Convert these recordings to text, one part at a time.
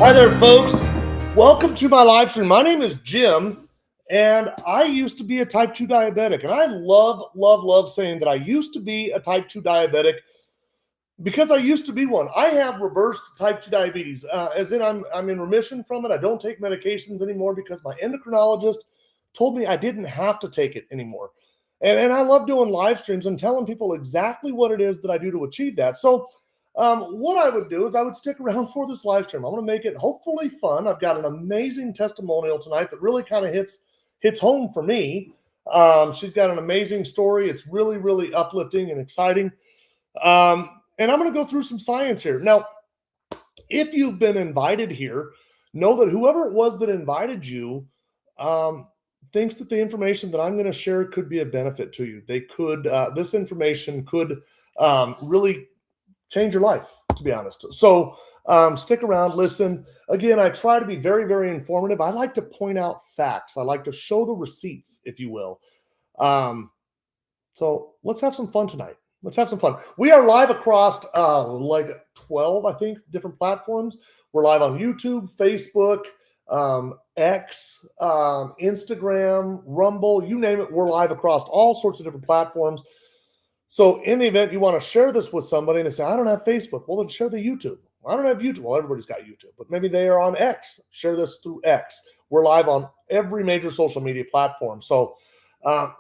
Hi there, folks. Welcome to my live stream. My name is Jim, and I used to be a type 2 diabetic. And I love saying that I used to be a type 2 diabetic because I used to be one. I have reversed type 2 diabetes, as in I'm in remission from it. I don't take medications anymore because my endocrinologist told me I didn't have to take it anymore. And I love doing live streams and telling people exactly what it is that I do to achieve that. So what I would do is I would stick around for this live stream. I'm going to make it hopefully fun. I've got an amazing testimonial tonight that really kind of hits home for me. She's got an amazing story. It's really uplifting and exciting. And I'm going to go through some science here. Now, if you've been invited here, know that whoever it was that invited you thinks that the information that I'm going to share could be a benefit to you. They could, this information could really change your life, to be honest. So stick around, listen. Again, I try to be very informative. I like to point out facts. I like to show the receipts, if you will. So let's have some fun tonight. Let's have some fun. We are live across like 12, I think, different platforms. We're live on YouTube, Facebook, X, Instagram, Rumble, you name it. We're live across all sorts of different platforms. So in the event you want to share this with somebody and they say, I don't have Facebook, well, then share the YouTube. I don't have YouTube. Well, everybody's got YouTube, but maybe they are on X. Share this through X. We're live on every major social media platform. So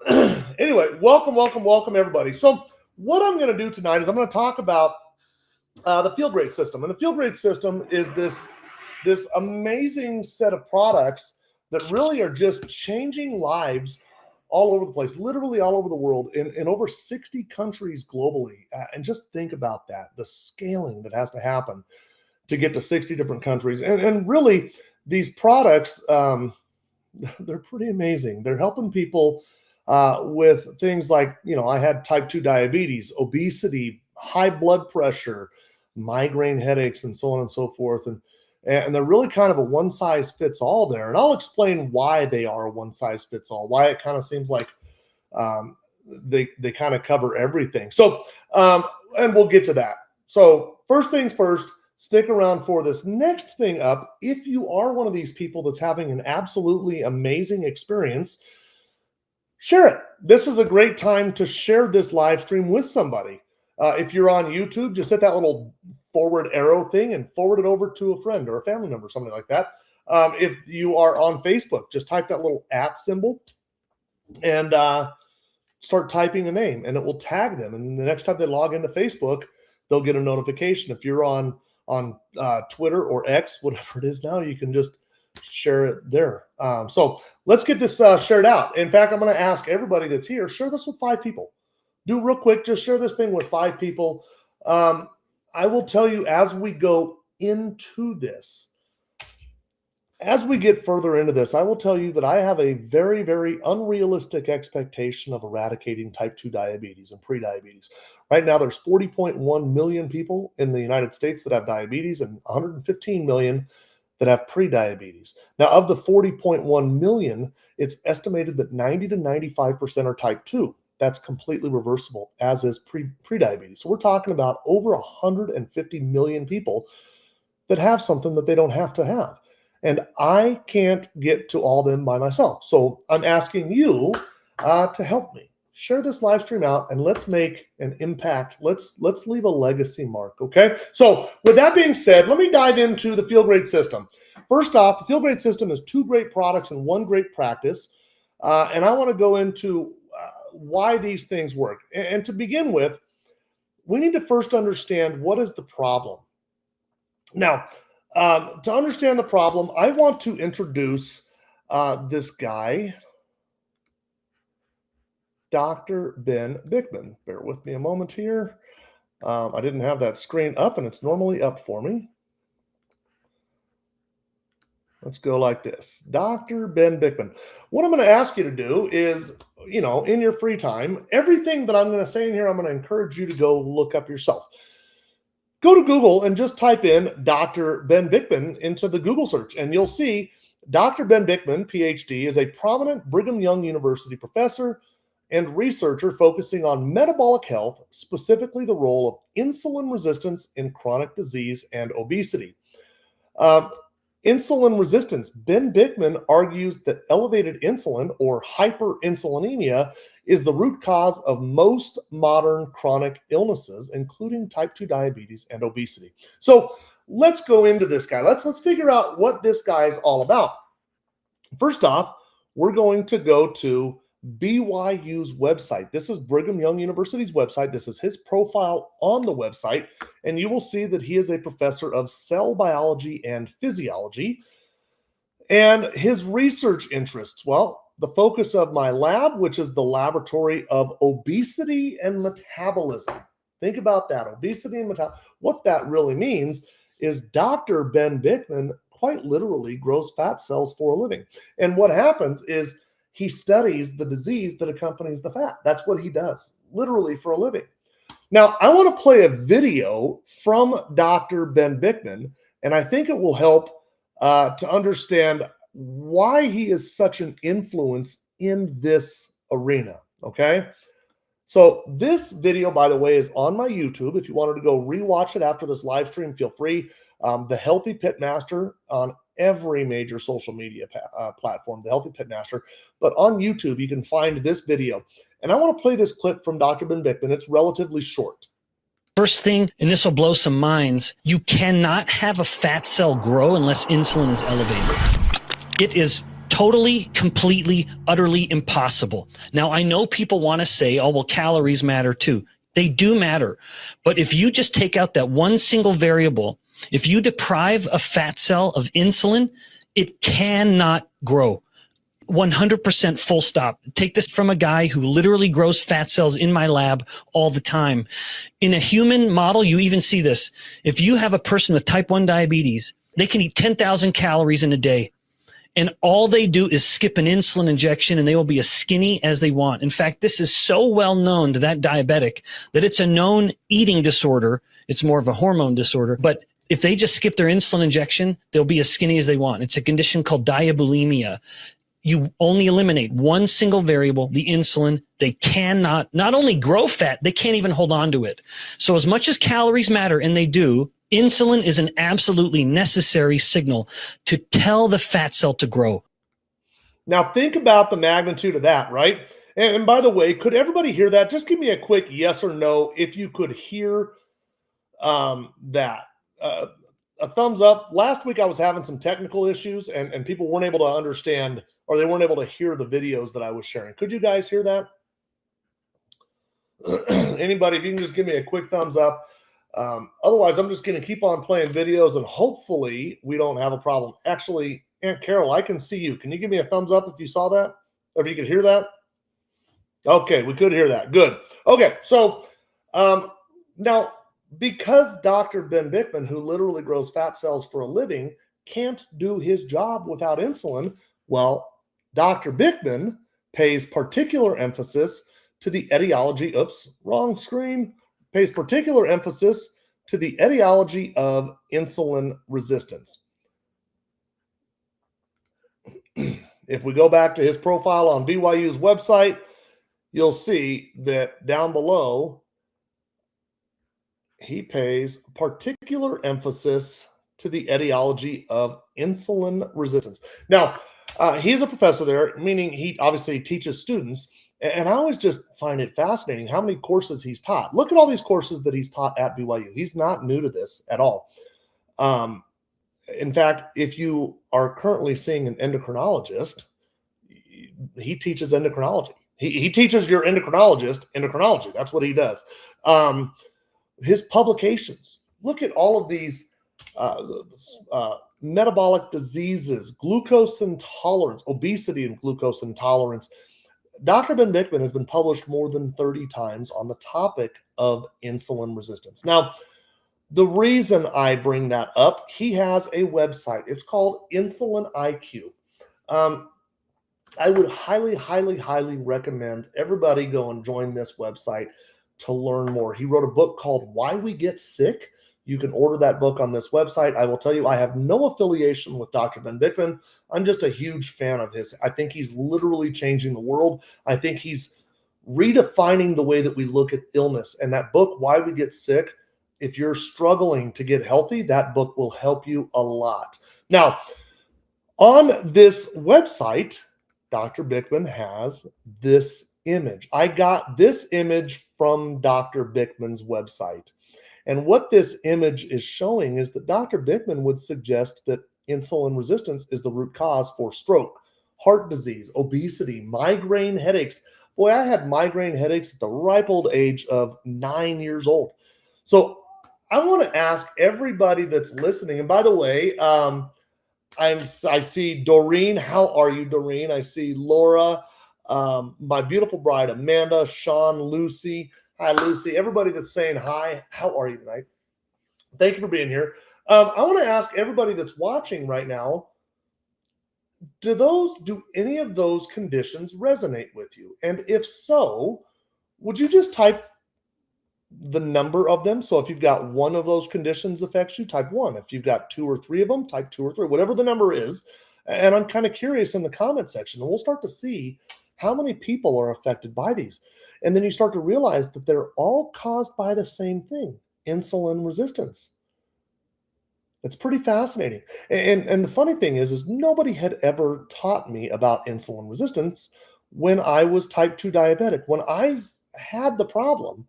anyway, welcome, everybody. So what I'm going to do tonight is I'm going to talk about the Feel Great system. And the Feel Great system is this amazing set of products that really are just changing lives all over the place, literally all over the world, in over 60 countries globally. And just think about that, the scaling that has to happen to get to 60 different countries. And really, these products, they're pretty amazing. They're helping people with things like, I had type 2 diabetes, obesity, high blood pressure, migraine headaches, and so on and so forth. And they're really kind of a one-size-fits-all there. And I'll explain why they are a one-size-fits-all, why it kind of seems like they kind of cover everything. So, and we'll get to that. So first things first, stick around for this next thing up. If you are one of these people that's having an absolutely amazing experience, share it. This is a great time to share this live stream with somebody. If you're on YouTube, just hit that little forward arrow thing and forward it over to a friend or a family member, something like that. If you are on Facebook, just type that little @ symbol and start typing a name, and it will tag them. And the next time they log into Facebook, they'll get a notification. If you're on Twitter or X, whatever it is now, you can just share it there. So let's get this shared out. In fact, I'm going to ask everybody that's here, share this with 5 people. Do real quick, just share this thing with 5 people. I will tell you as we go into this, as we get further into this, I will tell you that I have a very unrealistic expectation of eradicating type 2 diabetes and prediabetes. Right now, there's 40.1 million people in the United States that have diabetes and 115 million that have prediabetes. Now, of the 40.1 million, it's estimated that 90 to 95% are type 2. That's completely reversible, as is prediabetes. So we're talking about over 150 million people that have something that they don't have to have. And I can't get to all them by myself. So I'm asking you to help me. Share this live stream out and let's make an impact. Let's leave a legacy mark, okay? So with that being said, let me dive into the Feel Great system. First off, the Feel Great system is 2 great products and 1 great practice. And I want to go into why these things work. And to begin with, we need to first understand what is the problem. Now, to understand the problem, I want to introduce this guy, Dr. Ben Bikman. Bear with me a moment here. I didn't have that screen up, and it's normally up for me. Let's go like this. Dr. Ben Bikman. What I'm going to ask you to do is, in your free time, everything that I'm going to say in here, I'm going to encourage you to go look up yourself. Go to Google and just type in Dr. Ben Bikman into the Google search, and you'll see Dr. Ben Bikman, PhD, is a prominent Brigham Young University professor and researcher focusing on metabolic health, specifically the role of insulin resistance in chronic disease and obesity. Insulin resistance. Ben Bickman argues that elevated insulin or hyperinsulinemia is the root cause of most modern chronic illnesses, including type 2 diabetes and obesity. So let's go into this guy. Let's figure out what this guy is all about. First off, we're going to go to BYU's website. This is Brigham Young University's website. This is his profile on the website, and you will see that he is a professor of cell biology and physiology. And his research interests, well, the focus of my lab, which is the laboratory of obesity and metabolism. Think about that, obesity and metabolism. What that really means is Dr. Ben Bickman quite literally grows fat cells for a living. And what happens is he studies the disease that accompanies the fat. That's what he does, literally for a living. Now, I want to play a video from Dr. Ben Bickman, and I think it will help to understand why he is such an influence in this arena, okay? So this video, by the way, is on my YouTube. If you wanted to go rewatch it after this live stream, feel free. The Healthy Pitmaster on every major social media platform, the Healthy Pitmaster. But on YouTube, you can find this video. And I want to play this clip from Dr. Ben Bickman. It's relatively short. First thing, and this will blow some minds, you cannot have a fat cell grow unless insulin is elevated. It is totally, completely, utterly impossible. Now, I know people want to say, oh, well, calories matter too. They do matter. But if you just take out that one single variable, if you deprive a fat cell of insulin, it cannot grow. 100% full stop. Take this from a guy who literally grows fat cells in my lab all the time. In a human model, you even see this. If you have a person with type 1 diabetes, they can eat 10,000 calories in a day. And all they do is skip an insulin injection and they will be as skinny as they want. In fact, this is so well known to that diabetic that it's a known eating disorder. It's more of a hormone disorder. But if they just skip their insulin injection, they'll be as skinny as they want. It's a condition called diabulimia. You only eliminate one single variable, the insulin. They cannot not only grow fat, they can't even hold on to it. So as much as calories matter, and they do, insulin is an absolutely necessary signal to tell the fat cell to grow. Now think about the magnitude of that, right? And by the way, could everybody hear that? Just give me a quick yes or no if you could hear that. A thumbs up. Last week I was having some technical issues and people weren't able to understand, or they weren't able to hear the videos that I was sharing. Could you guys hear that? Anybody, if you can just give me a quick thumbs up. Otherwise, I'm just going to keep on playing videos and hopefully we don't have a problem. Actually, Aunt Carol, I can see you. Can you give me a thumbs up if you saw that? Or if you could hear that? Okay, we could hear that. Good. Okay, so now, because Dr. Ben Bickman, who literally grows fat cells for a living, can't do his job without insulin, well, Dr. Bickman pays particular emphasis to the etiology, wrong screen, pays particular emphasis to the etiology of insulin resistance. If we go back to his profile on BYU's website, you'll see that down below, he pays particular emphasis to the etiology of insulin resistance. Now, he's a professor there, meaning he obviously teaches students. And I always just find it fascinating how many courses he's taught. Look at all these courses that he's taught at BYU. He's not new to this at all. In fact, if you are currently seeing an endocrinologist, he teaches endocrinology. He teaches your endocrinologist endocrinology. That's what he does. His publications, look at all of these metabolic diseases, glucose intolerance, obesity and glucose intolerance. Dr. Ben Bickman has been published more than 30 times on the topic of insulin resistance. Now, the reason I bring that up, he has a website. It's called Insulin IQ. I would highly, highly, highly recommend everybody go and join this website to learn more. He wrote a book called Why We Get Sick. You can order that book on this website. I will tell you, I have no affiliation with Dr. Ben Bickman. I'm just a huge fan of his. I think he's literally changing the world. I think he's redefining the way that we look at illness. And that book, Why We Get Sick, if you're struggling to get healthy, that book will help you a lot. Now, on this website, Dr. Bickman has this image. I got this image from Dr. Bickman's website. And what this image is showing is that Dr. Bickman would suggest that insulin resistance is the root cause for stroke, heart disease, obesity, migraine headaches. Boy, I had migraine headaches at the ripe old age of 9 years old. So I want to ask everybody that's listening, and by the way, I see Doreen. How are you, Doreen? I see Laura, my beautiful bride, Amanda, Sean, Lucy. Hi, Lucy. Everybody that's saying hi, how are you tonight? Thank you for being here. I want to ask everybody that's watching right now, do any of those conditions resonate with you? And if so, would you just type the number of them? So if you've got one of those conditions affects you, type 1. If you've got 2 or 3 of them, type 2 or 3, whatever the number is. And I'm kind of curious in the comment section, and we'll start to see how many people are affected by these. And then you start to realize that they're all caused by the same thing, insulin resistance. It's pretty fascinating. And the funny thing is nobody had ever taught me about insulin resistance when I was type 2 diabetic. When I had the problem,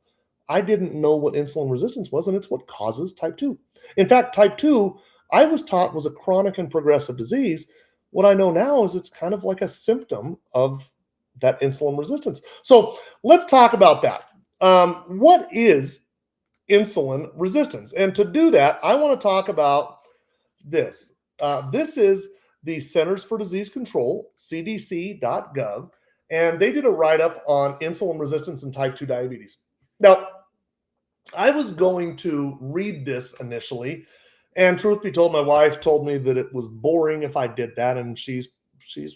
I didn't know what insulin resistance was, and it's what causes type 2. In fact, type 2, I was taught was a chronic and progressive disease. What I know now is it's kind of like a symptom of that insulin resistance. So let's talk about that. What is insulin resistance? And to do that, I want to talk about this. This is the Centers for Disease Control, cdc.gov, and they did a write-up on insulin resistance and type 2 diabetes. Now, I was going to read this initially, and truth be told, my wife told me that it was boring if I did that, and she's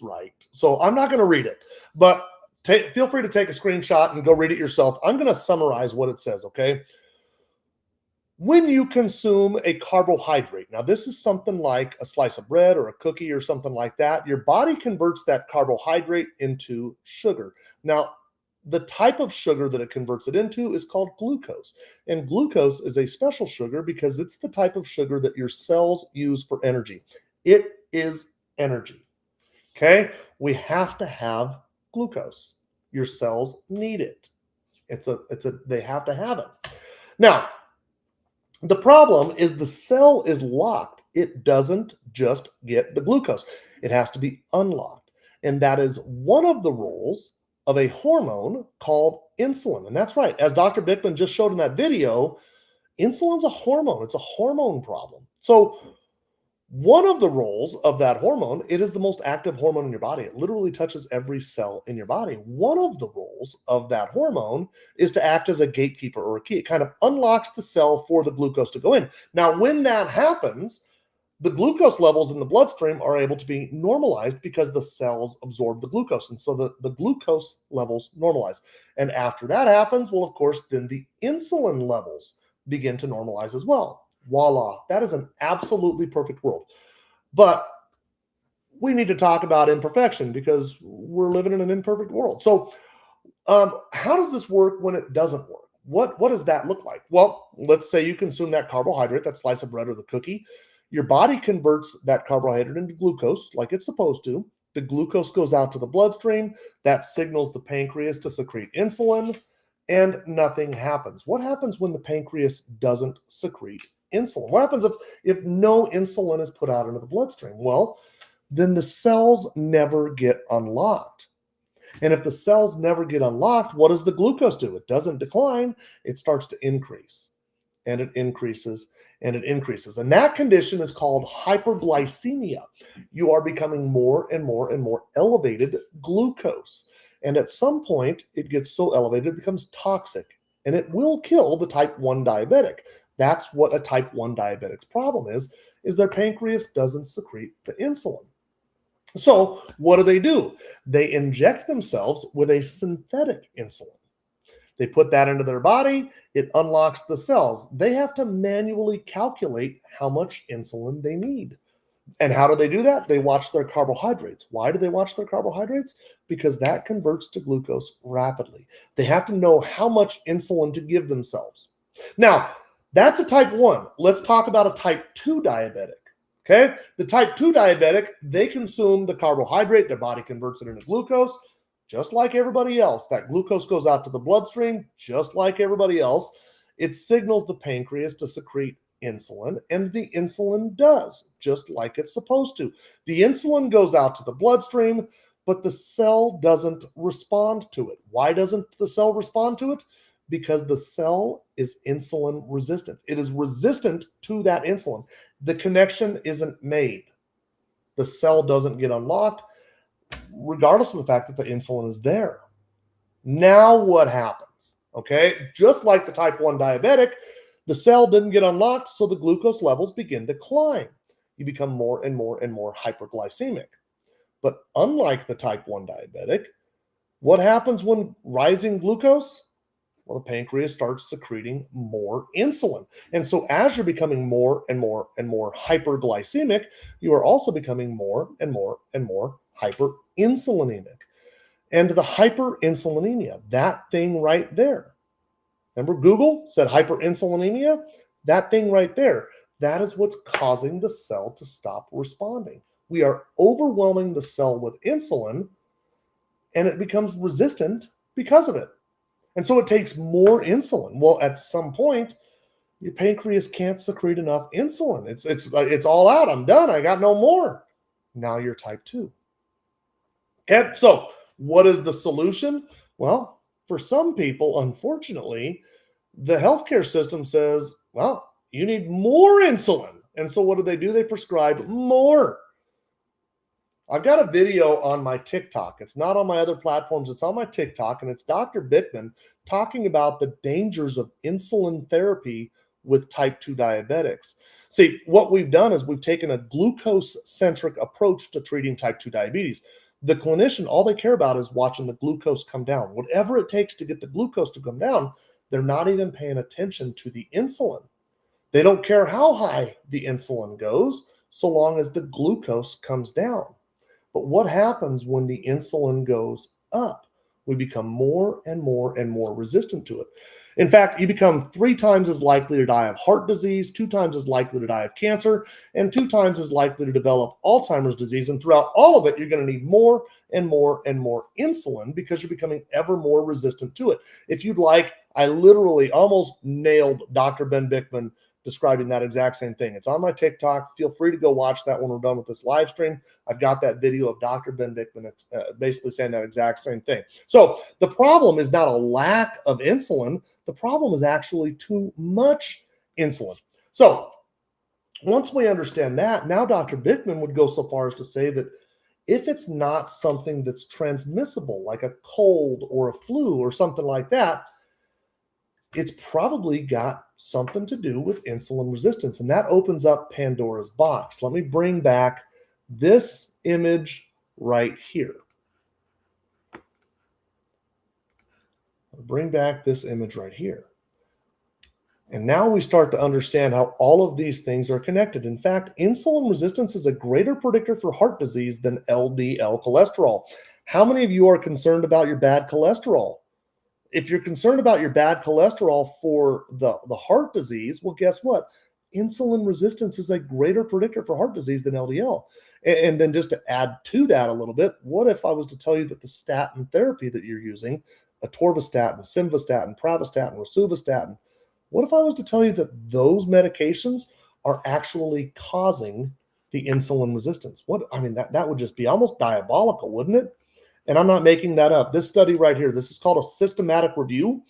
right. So I'm not going to read it, but feel free to take a screenshot and go read it yourself. I'm going to summarize what it says, okay? When you consume a carbohydrate, now this is something like a slice of bread or a cookie or something like that, your body converts that carbohydrate into sugar. Now, the type of sugar that it converts it into is called glucose. And glucose is a special sugar because it's the type of sugar that your cells use for energy. It is energy. Okay? We have to have glucose. Your cells need it. They have to have it. Now, the problem is the cell is locked. It doesn't just get the glucose. It has to be unlocked. And that is one of the roles of a hormone called insulin. And that's right. As Dr. Bickman just showed in that video, insulin's a hormone. It's a hormone problem. So one of the roles of that hormone, it is the most active hormone in your body. It literally touches every cell in your body. One of the roles of that hormone is to act as a gatekeeper or a key. It kind of unlocks the cell for the glucose to go in. Now, when that happens, the glucose levels in the bloodstream are able to be normalized because the cells absorb the glucose. And so the glucose levels normalize. And after that happens, well, of course, then the insulin levels begin to normalize as well. Voila, that is an absolutely perfect world. But we need to talk about imperfection because we're living in an imperfect world. So how does this work when it doesn't work? What does that look like? Well, let's say you consume that carbohydrate, that slice of bread or the cookie. Your body converts that carbohydrate into glucose like it's supposed to. The glucose goes out to the bloodstream. That signals the pancreas to secrete insulin, and nothing happens. What happens when the pancreas doesn't secrete insulin? What happens if no insulin is put out into the bloodstream? Well, then the cells never get unlocked. And if the cells never get unlocked, what does the glucose do? It doesn't decline. It starts to increase, and it increases, and it increases. And that condition is called hyperglycemia. You are becoming more and more and more elevated glucose. And at some point, it gets so elevated, it becomes toxic, and it will kill the type 1 diabetic. That's what a type 1 diabetic's problem is their pancreas doesn't secrete the insulin. So what do? They inject themselves with a synthetic insulin. They put that into their body. It unlocks the cells. They have to manually calculate how much insulin they need. And how do they do that? They watch their carbohydrates. Why do they watch their carbohydrates? Because that converts to glucose rapidly. They have to know how much insulin to give themselves. Now, that's a type 1. Let's talk about a type 2 diabetic. Okay, the type 2 diabetic, they consume the carbohydrate, their body converts it into glucose, just like everybody else. That glucose goes out to the bloodstream, just like everybody else. It signals the pancreas to secrete insulin, and the insulin does, just like it's supposed to. The insulin goes out to the bloodstream, but the cell doesn't respond to it. Why doesn't the cell respond to it? Because the cell is insulin resistant. It is resistant to that insulin. The connection isn't made. The cell doesn't get unlocked, regardless of the fact that the insulin is there. Now what happens? Okay, just like the type 1 diabetic, the cell didn't get unlocked, so the glucose levels begin to climb. You become more and more and more hyperglycemic. But unlike the type 1 diabetic, what happens when rising glucose? Well, the pancreas starts secreting more insulin. And so as you're becoming more and more and more hyperglycemic, you are also becoming more and more and more hyperinsulinemic. And the hyperinsulinemia, that thing right there. Remember Google said hyperinsulinemia? That thing right there, that is what's causing the cell to stop responding. We are overwhelming the cell with insulin, and it becomes resistant because of it. And so it takes more insulin. Well, at some point, your pancreas can't secrete enough insulin. It's all out. I'm done. I got no more. Now you're type 2. Okay, so what is the solution? Well, for some people, unfortunately, the healthcare system says, well, you need more insulin. And so what do? They prescribe more. I've got a video on my TikTok. It's not on my other platforms. It's on my TikTok, and it's Dr. Bickman talking about the dangers of insulin therapy with type 2 diabetics. See, what we've done is we've taken a glucose-centric approach to treating type 2 diabetes. The clinician, all they care about is watching the glucose come down. Whatever it takes to get the glucose to come down, they're not even paying attention to the insulin. They don't care how high the insulin goes, so long as the glucose comes down. But what happens when the insulin goes up? We become more and more and more resistant to it. In fact, you become 3 times as likely to die of heart disease, 2 times as likely to die of cancer, and 2 times as likely to develop Alzheimer's disease. And throughout all of it, you're going to need more and more and more insulin because you're becoming ever more resistant to it. If you'd like, I literally almost nailed Dr. Ben Bickman describing that exact same thing. It's on my TikTok. Feel free to go watch that when we're done with this live stream. I've got that video of Dr. Ben Bickman basically saying that exact same thing. So the problem is not a lack of insulin. The problem is actually too much insulin. So once we understand that, now Dr. Bickman would go so far as to say that if it's not something that's transmissible, like a cold or a flu or something like that, it's probably got something to do with insulin resistance. And that opens up Pandora's box. Let me bring back this image right here. I'll bring back this image right here. And now we start to understand how all of these things are connected. In fact, insulin resistance is a greater predictor for heart disease than LDL cholesterol. How many of you are concerned about your bad cholesterol? If you're concerned about your bad cholesterol for the heart disease, well, guess what? Insulin resistance is a greater predictor for heart disease than LDL. And then just to add to that a little bit, what if I was to tell you that the statin therapy that you're using, atorvastatin, simvastatin, pravastatin, rosuvastatin, what if I was to tell you that those medications are actually causing the insulin resistance? That would just be almost diabolical, wouldn't it? And I'm not making that up. This study right here, this is called a systematic review.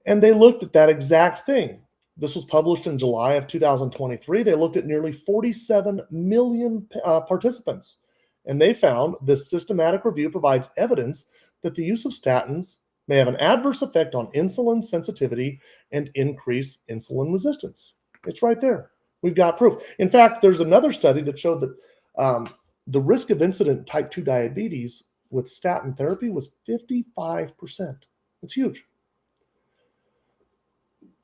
And they looked at that exact thing. This was published in July of 2023. They looked at nearly 47 million participants. And they found this systematic review provides evidence that the use of statins may have an adverse effect on insulin sensitivity and increase insulin resistance. It's right there. We've got proof. In fact, there's another study that showed that the risk of incident type 2 diabetes with statin therapy was 55%. It's huge.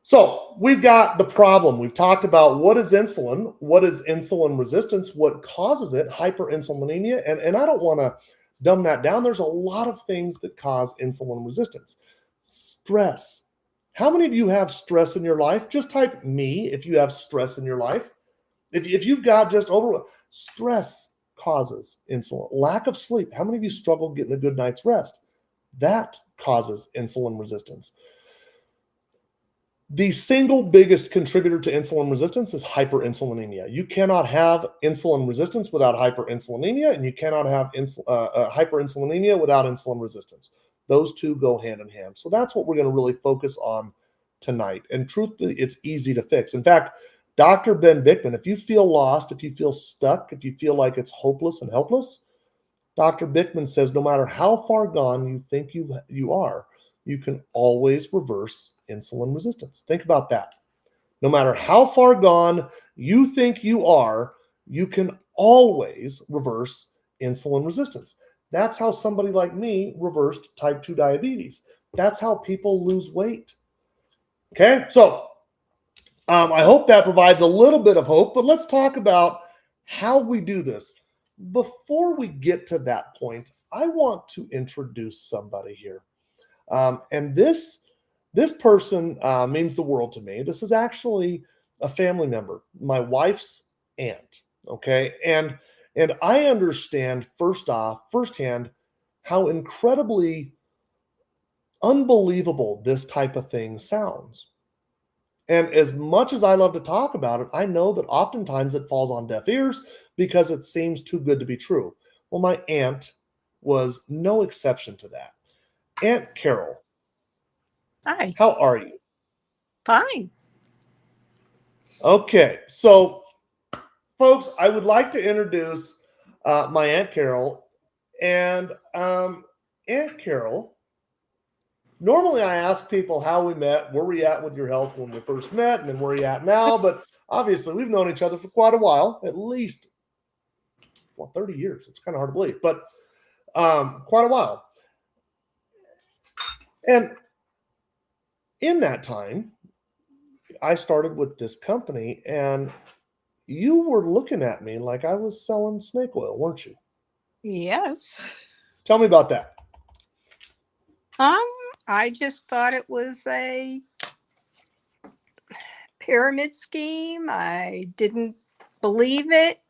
So we've got the problem. We've talked about what is insulin, what is insulin resistance, what causes it, hyperinsulinemia, and I don't want to dumb that down. There's a lot of things that cause insulin resistance. Stress. How many of you have stress in your life? Just type me if you have stress in your life. If you've got just over stress causes insulin, lack of sleep. How many of you struggle getting a good night's rest? That causes insulin resistance. The single biggest contributor to insulin resistance is hyperinsulinemia. You cannot have insulin resistance without hyperinsulinemia, and you cannot have hyperinsulinemia without insulin resistance. Those two go hand in hand. So that's what we're going to really focus on tonight. And truthfully, it's easy to fix. In fact, Dr. Ben Bickman, if you feel lost, if you feel stuck, if you feel like it's hopeless and helpless, Dr. Bickman says no matter how far gone you think you are, you can always reverse insulin resistance. Think about that. No matter how far gone you think you are, you can always reverse insulin resistance. That's how somebody like me reversed type 2 diabetes. That's how people lose weight. Okay, so I hope that provides a little bit of hope, but let's talk about how we do this. Before we get to that point, I want to introduce somebody here. And this person means the world to me. This is actually a family member, my wife's aunt. Okay, and I understand firsthand how incredibly unbelievable this type of thing sounds. And as much as I love to talk about it, I know that oftentimes it falls on deaf ears because it seems too good to be true. Well, my aunt was no exception to that. Aunt Carol. Hi. How are you? Fine. Okay, so folks, I would like to introduce my Aunt Carol. And Aunt Carol, normally I ask people how we met, where were you at with your health when we first met, and then where are you at now? But obviously we've known each other for quite a while, at least, 30 years. It's kind of hard to believe, but quite a while. And in that time, I started with this company, and you were looking at me like I was selling snake oil, weren't you? Yes. Tell me about that. I just thought it was a pyramid scheme. I didn't believe it.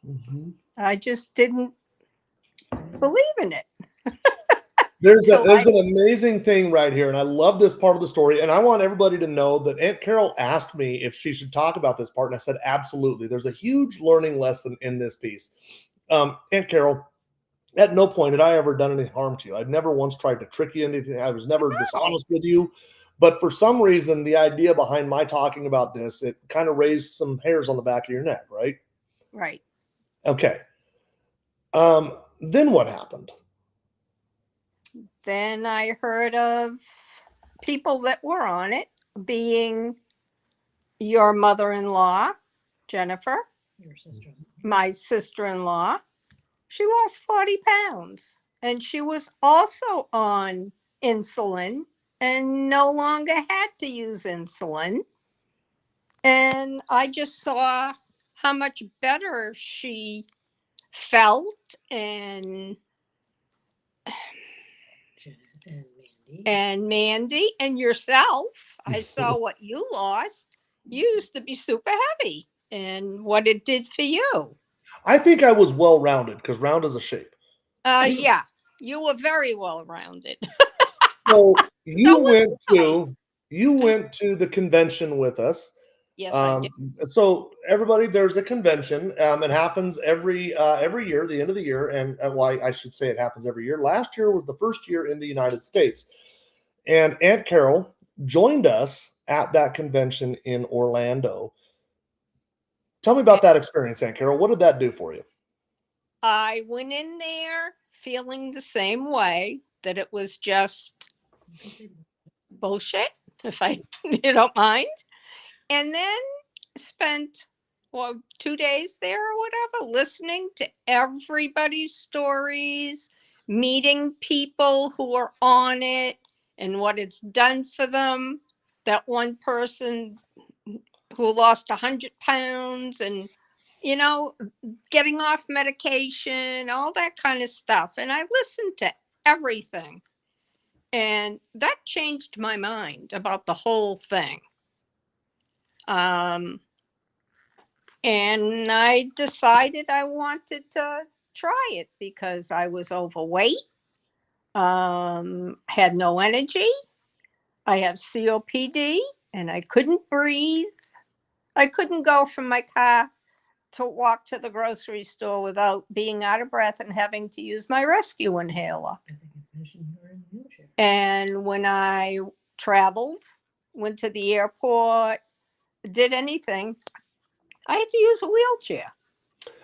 Mm-hmm. I just didn't believe in it. There's an amazing thing right here, and I love this part of the story, and I want everybody to know that Aunt Carol asked me if she should talk about this part, and I said, absolutely. There's a huge learning lesson in this piece. Aunt Carol, at no point had I ever done any harm to you. I'd never once tried to trick you into anything. I was never dishonest with you. But for some reason, the idea behind my talking about this, it kind of raised some hairs on the back of your neck, right? Right. Okay. Then what happened? Then I heard of people that were on it, being your mother-in-law, Jennifer, my sister-in-law. She lost 40 pounds, and she was also on insulin and no longer had to use insulin. And I just saw how much better she felt, and Mandy and yourself. I saw what you lost. You used to be super heavy, and what it did for you. I think I was well-rounded, because round is a shape. Yeah, you were very well-rounded. So you went to the convention with us. Yes, I did. So everybody, there's a convention. It happens every year, the end of the year, and why I should say it happens every year. Last year was the first year in the United States, and Aunt Carol joined us at that convention in Orlando. Tell me about that experience, Aunt Carol. What did that do for you? I went in there feeling the same way, that it was just bullshit, if you don't mind. And then spent 2 days there or whatever, listening to everybody's stories, meeting people who are on it and what it's done for them. That one person who lost 100 pounds and, getting off medication, all that kind of stuff. And I listened to everything. And that changed my mind about the whole thing. And I decided I wanted to try it because I was overweight, had no energy. I have COPD and I couldn't breathe. I couldn't go from my car to walk to the grocery store without being out of breath and having to use my rescue inhaler. And when I traveled, went to the airport, did anything, I had to use a wheelchair.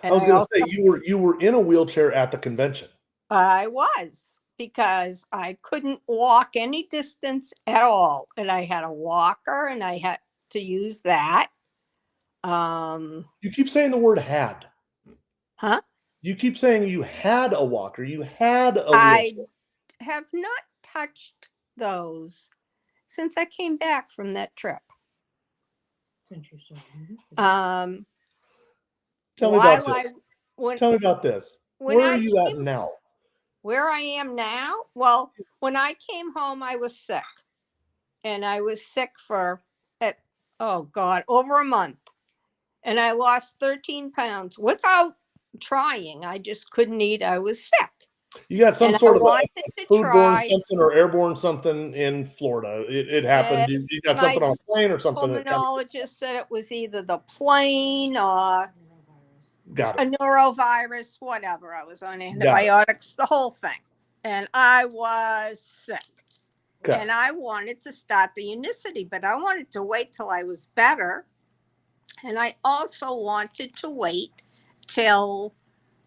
I was going to say you were in a wheelchair at the convention. I was, because I couldn't walk any distance at all, and I had a walker, and I had to use that. You keep saying the word "had." Huh? You keep saying you had a walker. You had a I wheelchair. have not touched those since I came back from that trip. Um, Tell me about this. when Tell me about this. when Where are I you at now? where I am now? Well, when I came home, I was sick, and I was sick for over a month, and I lost 13 pounds without trying. I just couldn't eat. I was sick. You got some And sort I of wanted a to foodborne try. something or airborne something in Florida. It happened. You got something on a plane or something. Pulmonologist said it was either the plane or Got a it. neurovirus, whatever. I was on antibiotics, the whole thing. And I was sick. Okay. And I wanted to start the unicity, but I wanted to wait till I was better. And I also wanted to wait till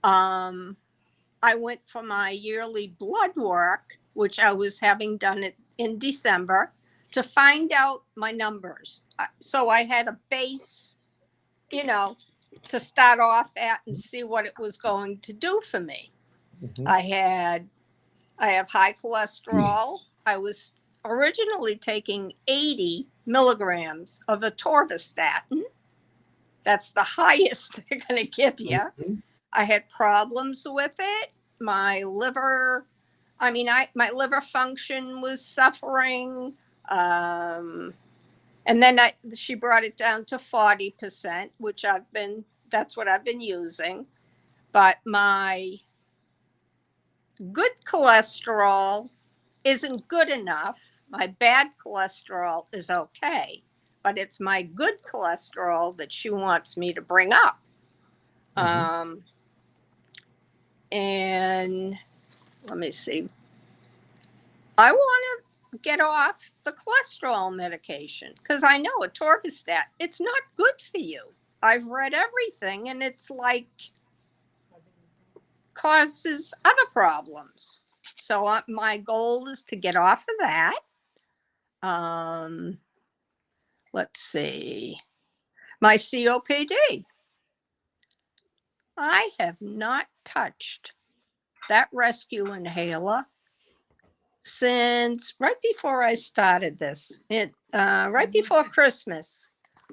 I went for my yearly blood work, which I was having done in December, to find out my numbers. So I had a base, to start off at and see what it was going to do for me. Mm-hmm. I have high cholesterol. I was originally taking 80 milligrams of atorvastatin. That's the highest they're going to give you. Mm-hmm. I had problems with it. My liver function was suffering. And then she brought it down to 40%, which that's what I've been using. But my good cholesterol isn't good enough. My bad cholesterol is okay, but it's my good cholesterol that she wants me to bring up. Mm-hmm. And let me see. I want to get off the cholesterol medication because I know atorvastatin, it's not good for you. I've read everything, and it's like causes other problems. So my goal is to get off of that. Let's see. My COPD. I have not touched that rescue inhaler since right before I started this. Right before Christmas,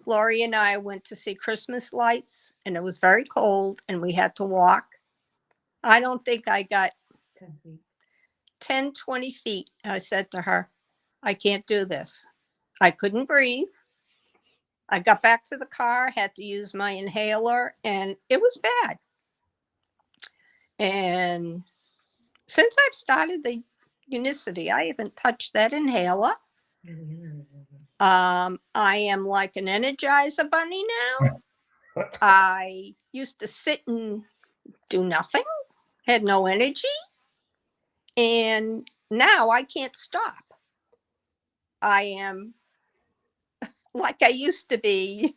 Lori and I went to see Christmas lights, and it was very cold, and we had to walk. I don't think I got 10, 20 feet. I said to her, I can't do this. I couldn't breathe. I got back to the car, had to use my inhaler, and it was bad. And since I've started the unicity, I haven't touched that inhaler. I am like an Energizer bunny now. I used to sit and do nothing, had no energy, and now I can't stop. I am like I used to be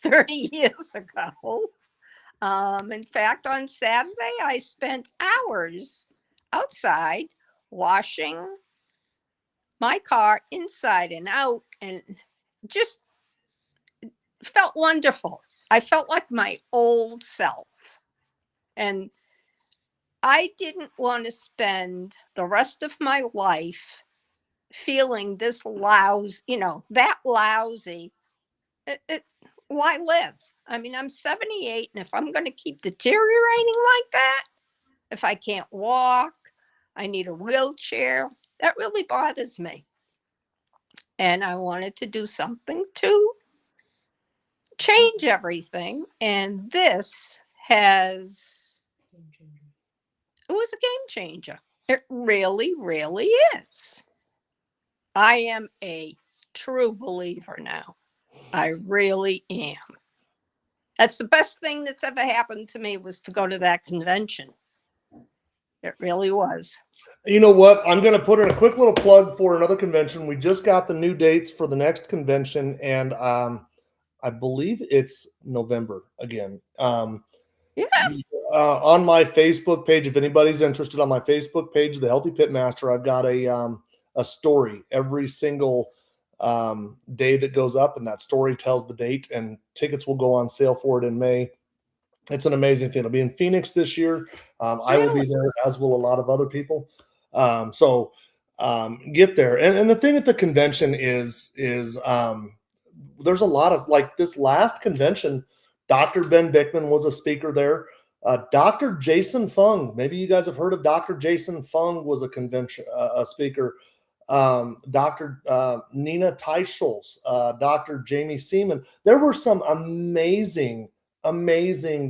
30 years ago. In fact, on Saturday, I spent hours outside washing my car inside and out, and just felt wonderful. I felt like my old self. And I didn't want to spend the rest of my life feeling this lousy, that lousy. Why live? I mean, I'm 78, and if I'm going to keep deteriorating like that, if I can't walk, I need a wheelchair, that really bothers me. And I wanted to do something to change everything. And this it was a game changer. It really, really is. I am a true believer now. I really am. That's the best thing that's ever happened to me, was to go to that convention. It really was. You know what? I'm going to put in a quick little plug for another convention. We just got the new dates for the next convention, and I believe it's November again. Yeah. On my Facebook page, if anybody's interested, on my Facebook page, the Healthy Pitmaster, I've got a story every single day that goes up, and that story tells the date, and tickets will go on sale for it in May. It's an amazing thing. It'll be in Phoenix this year. I will be there, as will a lot of other people. So get there. And the thing at the convention is there's a lot of, like, this last convention, Dr. Ben Bickman was a speaker there. Dr. Jason Fung, maybe you guys have heard of Dr. Jason Fung, was a speaker. Dr. Nina Teichels, Dr. Jamie Seaman. There were some amazing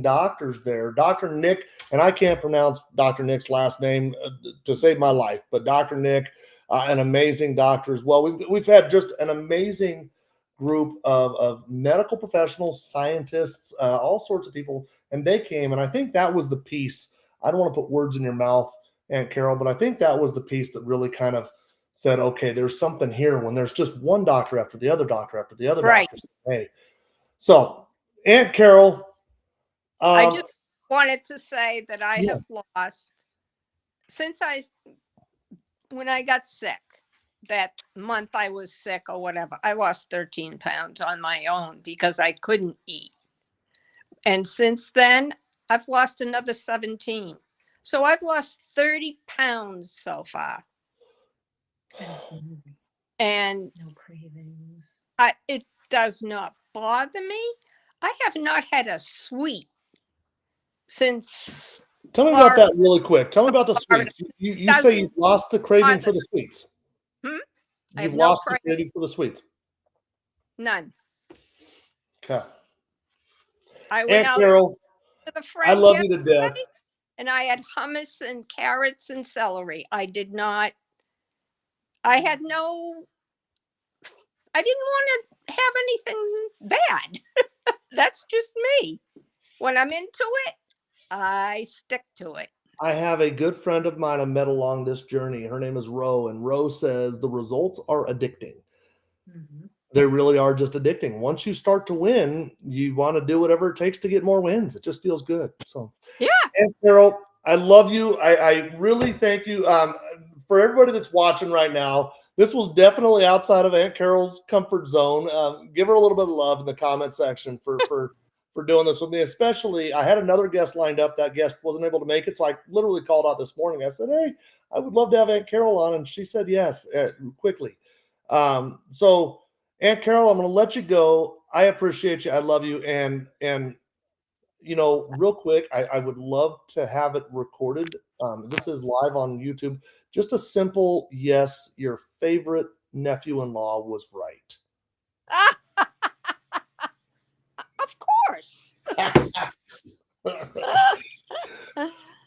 doctors there. Dr. Nick, and I can't pronounce Dr. Nick's last name to save my life, but Dr. Nick, an amazing doctor as well. We've had just an amazing group of medical professionals, scientists, all sorts of people, and they came, and I think that was the piece. I don't want to put words in your mouth, Aunt Carol, but I think that was the piece that really kind of said, okay, there's something here when there's just one doctor after the other doctor after the other doctor. Hey, so Aunt Carol, I just wanted to say that I have lost, when I got sick, that month I was sick or whatever, I lost 13 pounds on my own because I couldn't eat. And since then, I've lost another 17. So I've lost 30 pounds so far. That is amazing. And no cravings. It does not bother me. I have not had a sweet since. Tell me about that really quick. Tell me about the sweets. You say you've lost the craving for the sweets. You've lost the craving for the sweets. None. Okay. I went out Carol, with a friend. I love you to death. And I had hummus and carrots and celery. I didn't want to have anything bad. That's just me. When I'm into it, I stick to it. I have a good friend of mine I met along this journey. Her name is Ro, and Ro says the results are addicting. Mm-hmm. They really are just addicting. Once you start to win, you want to do whatever it takes to get more wins. It just feels good. So, yeah. And Carol, I love you. I really thank you. For everybody that's watching right now, this was definitely outside of Aunt Carol's comfort zone. Give her a little bit of love in the comment section for doing this with me. Especially, I had another guest lined up. That guest wasn't able to make it, so I literally called out this morning. I said, hey, I would love to have Aunt Carol on, and she said yes quickly. So, Aunt Carol, I'm going to let you go. I appreciate you. I love you. And you know, real quick, I would love to have it recorded. This is live on YouTube. Just a simple yes, your favorite nephew-in-law was right. Of course.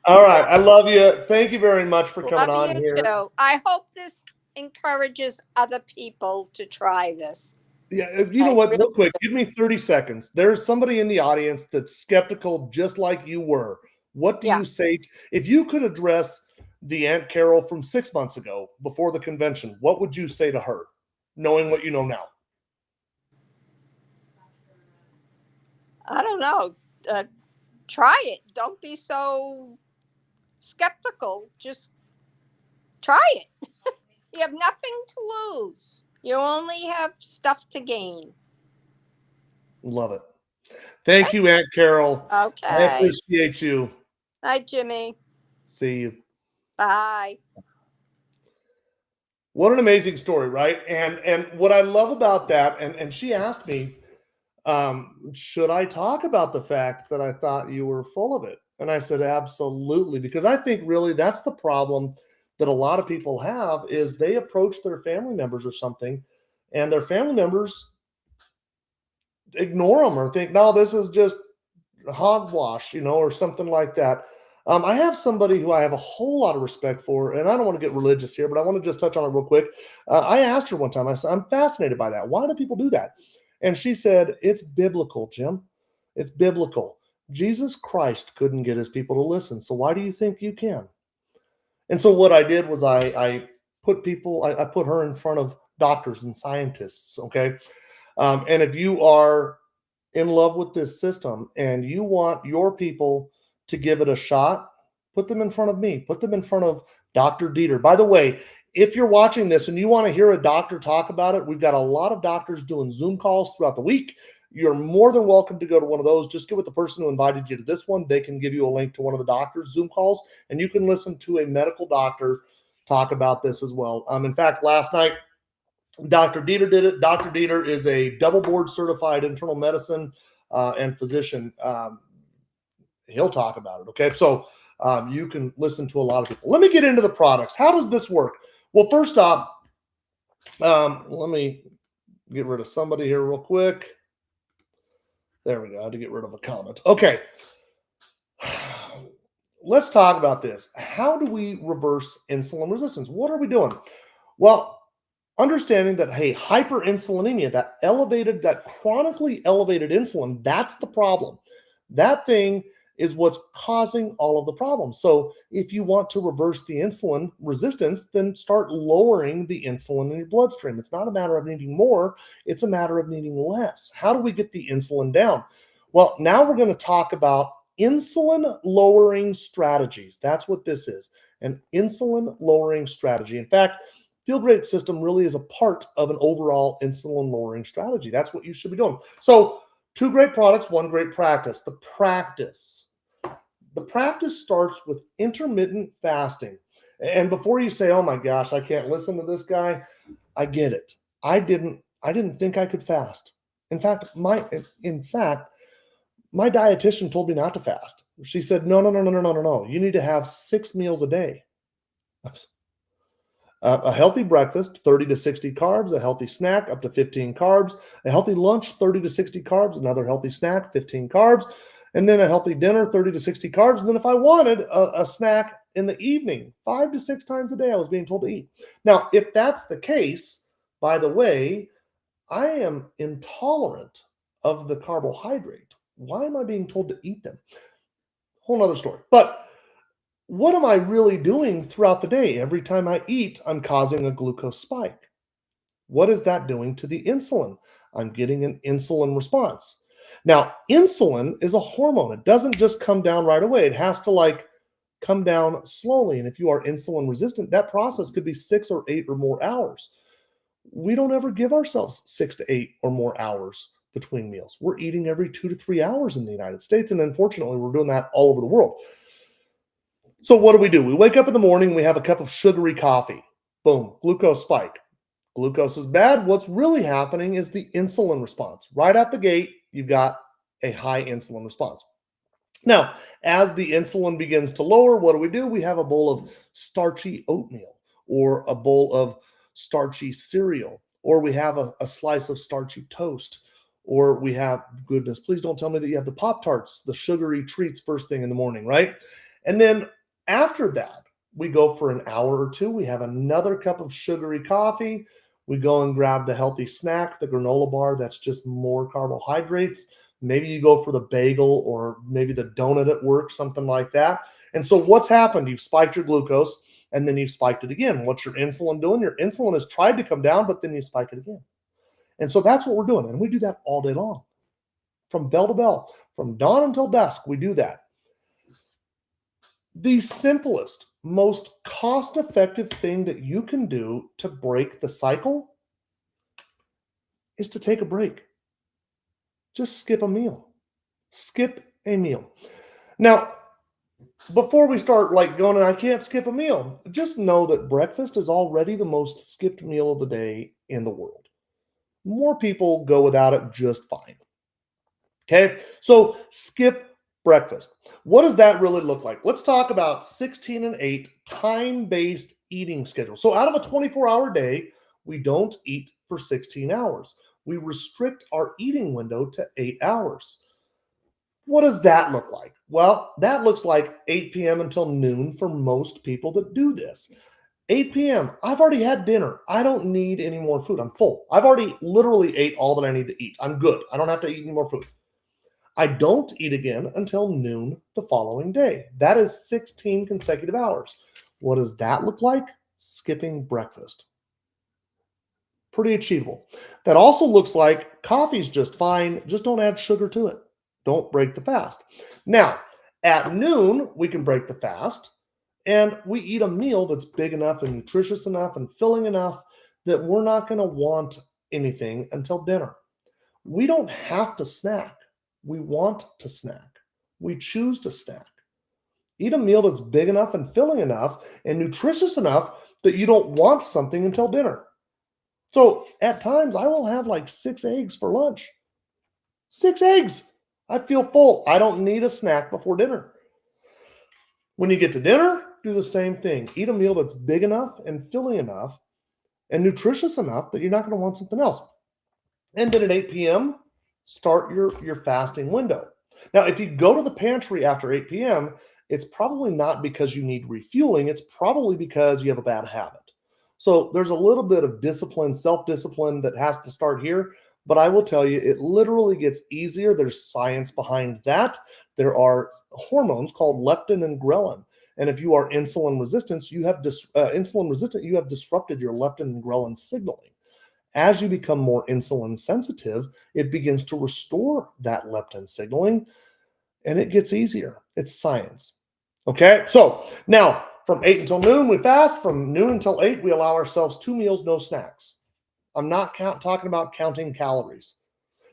All right. I love you. Thank you very much for coming on here. Too. I hope this encourages other people to try this. Yeah, you know what? Real quick, give me 30 seconds. There's somebody in the audience that's skeptical, just like you were. What do you say if you could address the Aunt Carol from 6 months ago before the convention? What would you say to her, knowing what you know now? I don't know. Try it. Don't be so skeptical. Just try it. You have nothing to lose. You only have stuff to gain. Love it. Thank you, Aunt Carol. Okay. I appreciate you. Night, Jimmy. See you. Bye. What an amazing story, right? And what I love about that, and she asked me, should I talk about the fact that I thought you were full of it? And I said, absolutely, because I think really that's the problem that a lot of people have is they approach their family members or something, and their family members ignore them or think, no, this is just hogwash, or something like that. I have somebody who I have a whole lot of respect for, and I don't want to get religious here, but I want to just touch on it real quick. I asked her one time, I said, I'm fascinated by that. Why do people do that? And she said, it's biblical, Jim. It's biblical. Jesus Christ couldn't get his people to listen. So why do you think you can? And so what I did was I put her in front of doctors and scientists, okay? And if you are in love with this system and you want your people to give it a shot, put them in front of me. Put them in front of Dr. Dieter. By the way, if you're watching this and you want to hear a doctor talk about it, we've got a lot of doctors doing Zoom calls throughout the week. You're more than welcome to go to one of those. Just get with the person who invited you to this one. They can give you a link to one of the doctor's Zoom calls, and you can listen to a medical doctor talk about this as well. In fact, last night, Dr. Dieter did it. Dr. Dieter is a double board certified internal medicine and physician. He'll talk about it. Okay. So you can listen to a lot of people. Let me get into the products. How does this work? Well, first off, let me get rid of somebody here real quick. There we go. I had to get rid of a comment. Okay. Let's talk about this. How do we reverse insulin resistance? What are we doing? Well, understanding that, hey, hyperinsulinemia, that chronically elevated insulin, that's the problem. That thing is what's causing all of the problems. So if you want to reverse the insulin resistance, then start lowering the insulin in your bloodstream. It's not a matter of needing more, it's a matter of needing less. How do we get the insulin down? Well, now we're going to talk about insulin lowering strategies. That's what this is, an insulin lowering strategy. In fact, Feel Great System really is a part of an overall insulin lowering strategy. That's what you should be doing. So 2 great products, 1 great practice. The practice starts with intermittent fasting. And before you say, oh my gosh, I can't listen to this guy, I get it. I didn't think I could fast. In fact, my dietitian told me not to fast. She said, no. You need to have 6 meals a day. A healthy breakfast, 30 to 60 carbs, a healthy snack, up to 15 carbs, a healthy lunch, 30 to 60 carbs, another healthy snack, 15 carbs, and then a healthy dinner, 30 to 60 carbs. And then if I wanted a snack in the evening, 5 to 6 times a day, I was being told to eat. Now, if that's the case, by the way, I am intolerant of the carbohydrate. Why am I being told to eat them? Whole other story. But what am I really doing throughout the day? Every time I eat, I'm causing a glucose spike. What is that doing to the insulin? I'm getting an insulin response. Now, insulin is a hormone. It doesn't just come down right away. It has to come down slowly. And if you are insulin resistant, that process could be 6 or 8 or more hours. We don't ever give ourselves 6 to 8 or more hours between meals. We're eating every 2 to 3 hours in the United States. And unfortunately, we're doing that all over the world. So what do? We wake up in the morning, we have a cup of sugary coffee. Boom, glucose spike. Glucose is bad. What's really happening is the insulin response. Right out the gate, you've got a high insulin response. Now, as the insulin begins to lower, what do? We have a bowl of starchy oatmeal or a bowl of starchy cereal, or we have a slice of starchy toast, or we have, goodness, please don't tell me that you have the Pop-Tarts, the sugary treats first thing in the morning, right? And then after that, we go for an hour or 2. We have another cup of sugary coffee. We go and grab the healthy snack, the granola bar. That's just more carbohydrates. Maybe you go for the bagel or maybe the donut at work, something like that. And so what's happened? You've spiked your glucose and then you've spiked it again. What's your insulin doing? Your insulin has tried to come down, but then you spike it again. And so that's what we're doing. And we do that all day long. From bell to bell, from dawn until dusk, we do that. The simplest, most cost-effective thing that you can do to break the cycle is to take a break. Just skip a meal. Skip a meal. Now, before we start going, I can't skip a meal, just know that breakfast is already the most skipped meal of the day in the world. More people go without it just fine. Okay, so skip breakfast. What does that really look like? Let's talk about 16 and 8 time-based eating schedule. So out of a 24-hour day, we don't eat for 16 hours. We restrict our eating window to 8 hours. What does that look like? Well, that looks like 8 p.m. until noon for most people that do this. 8 p.m., I've already had dinner. I don't need any more food. I'm full. I've already literally ate all that I need to eat. I'm good. I don't have to eat any more food. I don't eat again until noon the following day. That is 16 consecutive hours. What does that look like? Skipping breakfast. Pretty achievable. That also looks like coffee's just fine. Just don't add sugar to it. Don't break the fast. Now, at noon, we can break the fast and we eat a meal that's big enough and nutritious enough and filling enough that we're not going to want anything until dinner. We don't have to snack. We want to snack. We choose to snack. Eat a meal that's big enough and filling enough and nutritious enough that you don't want something until dinner. So at times I will have like 6 eggs for lunch. 6 eggs. I feel full. I don't need a snack before dinner. When you get to dinner, do the same thing. Eat a meal that's big enough and filling enough and nutritious enough that you're not going to want something else. And then at 8 p.m., start your fasting window. Now, if you go to the pantry after 8 p.m., it's probably not because you need refueling. It's probably because you have a bad habit. So there's a little bit of discipline, self-discipline that has to start here. But I will tell you, it literally gets easier. There's science behind that. There are hormones called leptin and ghrelin. And if you are insulin resistant, you have disrupted your leptin and ghrelin signaling. As you become more insulin sensitive, it begins to restore that leptin signaling, and it gets easier. It's science. Okay, so now from 8 until noon, we fast. From noon until 8, we allow ourselves 2 meals, no snacks. I'm not talking about counting calories.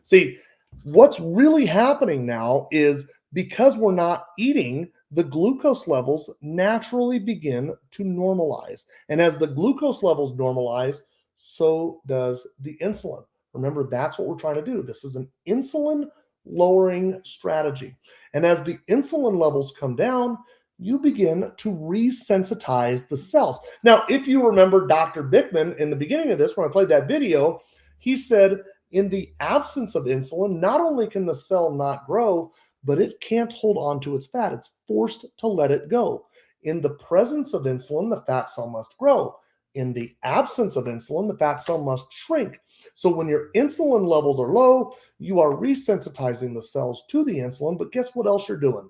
See, what's really happening now is because we're not eating, the glucose levels naturally begin to normalize. And as the glucose levels normalize, so does the insulin. Remember, that's what we're trying to do. This is an insulin lowering strategy. And as the insulin levels come down, you begin to resensitize the cells. Now, if you remember Dr. Bickman in the beginning of this, when I played that video, he said in the absence of insulin, not only can the cell not grow, but it can't hold on to its fat. It's forced to let it go. In the presence of insulin, the fat cell must grow. In the absence of insulin, the fat cell must shrink. So when your insulin levels are low, you are resensitizing the cells to the insulin, but guess what else you're doing?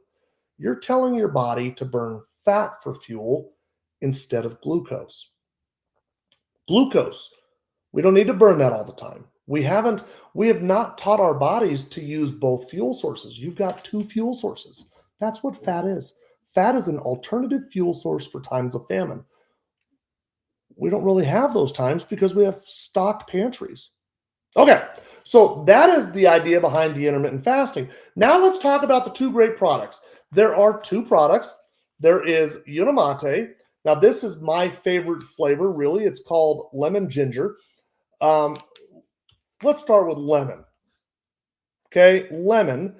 You're telling your body to burn fat for fuel instead of glucose. Glucose, we don't need to burn that all the time. We have not taught our bodies to use both fuel sources. You've got 2 fuel sources. That's what fat is. Fat is an alternative fuel source for times of famine. We don't really have those times because we have stocked pantries. Okay, so that is the idea behind the intermittent fasting. Now let's talk about the 2 great products. There are 2 products. There is Yerba Mate. Now, this is my favorite flavor, really. It's called lemon ginger. Let's start with lemon. Okay, lemon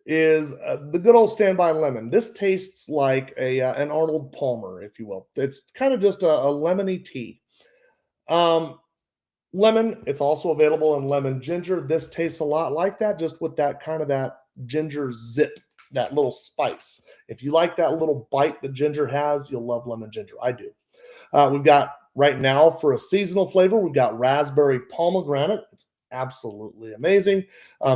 is the good old standby lemon. This tastes like an Arnold Palmer, if you will. It's kind of just a lemony tea. Lemon, it's also available in lemon ginger. This tastes a lot like that, just with that kind of that ginger zip, that little spice. If you like that little bite that ginger has, you'll love lemon ginger. I do. We've got right now for a seasonal flavor, we've got raspberry pomegranate. It's absolutely amazing.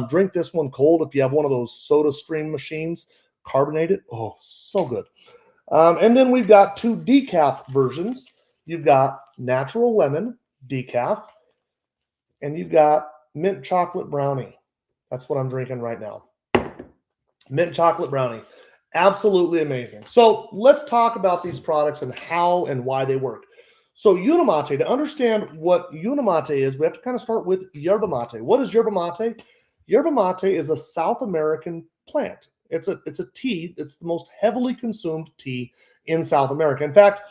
Drink this one cold if you have one of those soda stream machines, carbonated. Oh, so good. And then we've got 2 decaf versions. You've got natural lemon decaf, and you've got mint chocolate brownie. That's what I'm drinking right now. Mint chocolate brownie. Absolutely amazing. So let's talk about these products and how and why they work. So Yerba Mate, to understand what Yerba Mate is, we have to kind of start with Yerba Mate. What is Yerba Mate? Yerba Mate is a South American plant. It's a tea. It's the most heavily consumed tea in South America. In fact,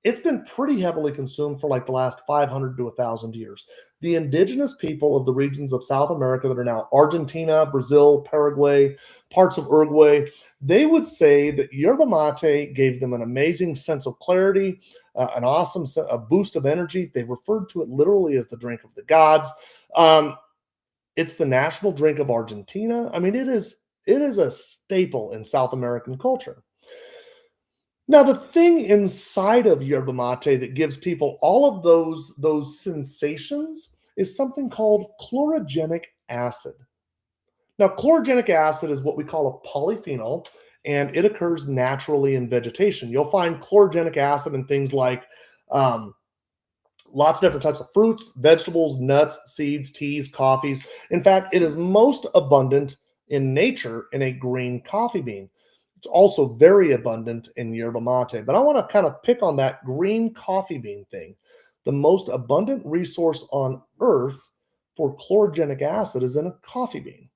it's been pretty heavily consumed for like the last 500 to 1,000 years. The indigenous people of the regions of South America that are now Argentina, Brazil, Paraguay, parts of Uruguay, they would say that Yerba Mate gave them an amazing sense of clarity, an awesome a boost of energy. They referred to it literally as the drink of the gods. It's the national drink of Argentina. I mean, it is a staple in South American culture. Now, the thing inside of yerba mate that gives people all of those sensations is something called chlorogenic acid. Now, chlorogenic acid is what we call a polyphenol, and it occurs naturally in vegetation. You'll find chlorogenic acid in things like lots of different types of fruits, vegetables, nuts, seeds, teas, coffees. In fact, it is most abundant in nature in a green coffee bean. It's also very abundant in yerba mate. But I want to kind of pick on that green coffee bean thing. The most abundant resource on earth for chlorogenic acid is in a coffee bean.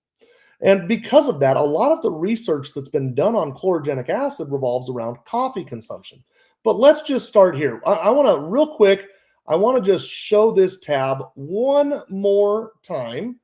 And because of that, a lot of the research that's been done on chlorogenic acid revolves around coffee consumption. But let's just start here. I want to, real quick, I want to just show this tab one more time.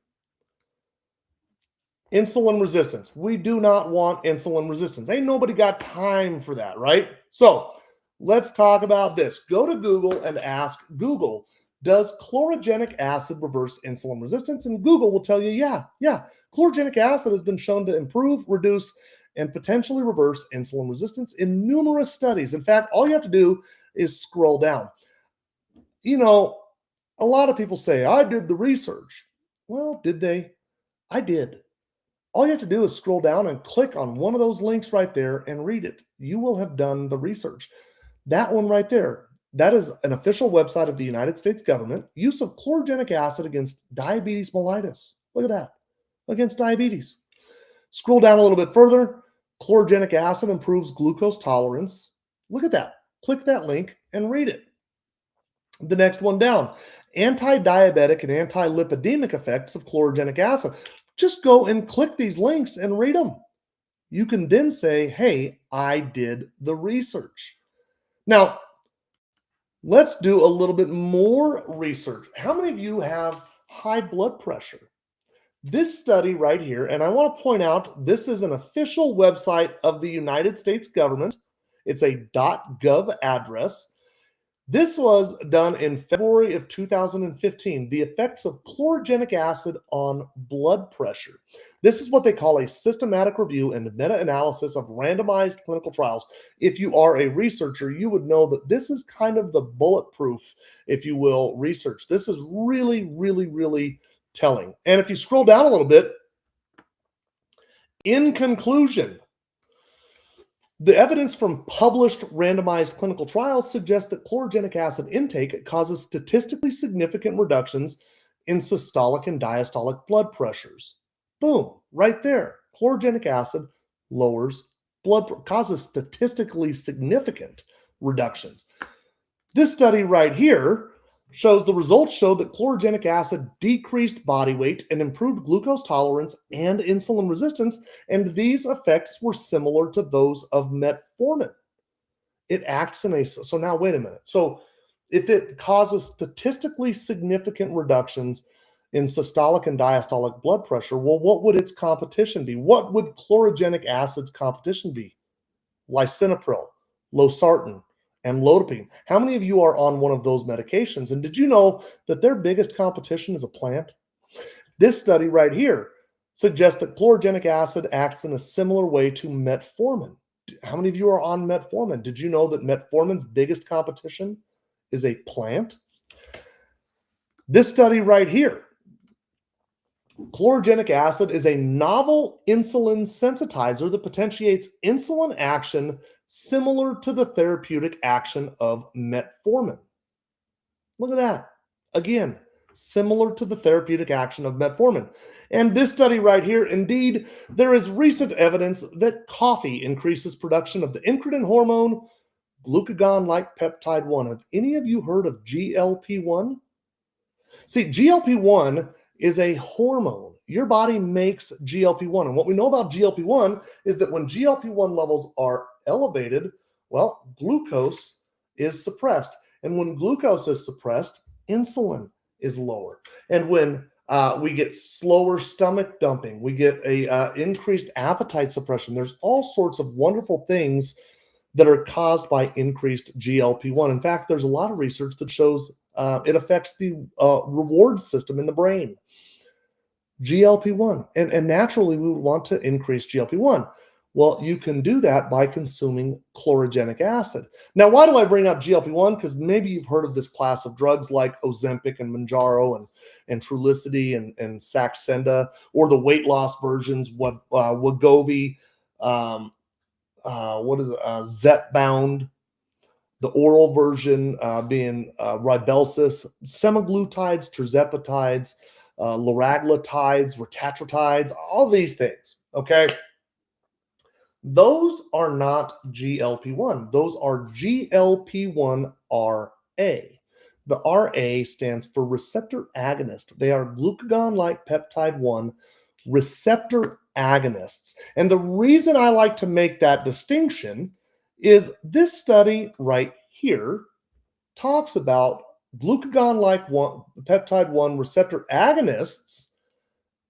Insulin resistance. We do not want insulin resistance. Ain't nobody got time for that, right? So let's talk about this. Go to Google and ask Google, does chlorogenic acid reverse insulin resistance? And Google will tell you, yeah. Chlorogenic acid has been shown to improve, reduce, and potentially reverse insulin resistance in numerous studies. In fact, all you have to do is scroll down. You know, a lot of people say, I did the research. Well, did they? I did. All you have to do is scroll down and click on one of those links right there and read it. You will have done the research. That one right there, that is an official website of the United States government. Use of chlorogenic acid against diabetes mellitus. Look at that. Against diabetes. Scroll down a little bit further. Chlorogenic acid improves glucose tolerance. Look at that. Click that link and read it. The next one down. Anti-diabetic and anti-lipidemic effects of chlorogenic acid. Just go and click these links and read them. You can then say, hey, I did the research. Now, let's do a little bit more research. How many of you have high blood pressure? This study right here, and I want to point out, this is an official website of the United States government. It's a .gov address. This was done in February of 2015, the effects of chlorogenic acid on blood pressure. This is what they call a systematic review and meta-analysis of randomized clinical trials. If you are a researcher, you would know that this is kind of the bulletproof, if you will, research. This is really, really, really telling. And if you scroll down a little bit, in conclusion, the evidence from published randomized clinical trials suggests that chlorogenic acid intake causes statistically significant reductions in systolic and diastolic blood pressures. Boom, right there. Chlorogenic acid lowers causes statistically significant reductions. This study right here shows the results show that chlorogenic acid decreased body weight and improved glucose tolerance and insulin resistance, and these effects were similar to those of metformin. It acts in a, so now wait a minute. So if it causes statistically significant reductions in systolic and diastolic blood pressure, well, what would its competition be? What would chlorogenic acid's competition be? Lisinopril, losartan, amlodipine. How many of you are on one of those medications? And did you know that their biggest competition is a plant? This study right here suggests that chlorogenic acid acts in a similar way to metformin. How many of you are on metformin? Did you know that metformin's biggest competition is a plant? This study right here, chlorogenic acid is a novel insulin sensitizer that potentiates insulin action similar to the therapeutic action of metformin. Look at that. Again, similar to the therapeutic action of metformin. And this study right here, indeed, there is recent evidence that coffee increases production of the incretin hormone, glucagon-like peptide 1. Have any of you heard of GLP-1? See, GLP-1 is a hormone. Your body makes GLP-1. And what we know about GLP-1 is that when GLP-1 levels are elevated, well, glucose is suppressed. And when glucose is suppressed, insulin is lower. And when we get slower stomach dumping, we get a increased appetite suppression. There's all sorts of wonderful things that are caused by increased GLP-1. In fact, there's a lot of research that shows it affects the reward system in the brain. GLP-1. And naturally, we would want to increase GLP-1. Well, you can do that by consuming chlorogenic acid. Now, why do I bring up GLP-1? Because maybe you've heard of this class of drugs like Ozempic and Mounjaro and Trulicity and Saxenda, or the weight loss versions, Wegovy, Zepbound, the oral version being Ribelsis, semaglutides, tirzepatides, liraglutides, retatrutides, all these things, okay? Those are not GLP-1. Those are GLP-1RA. The RA stands for receptor agonist. They are glucagon-like peptide 1 receptor agonists. And the reason I like to make that distinction is this study right here talks about glucagon-like peptide 1 receptor agonists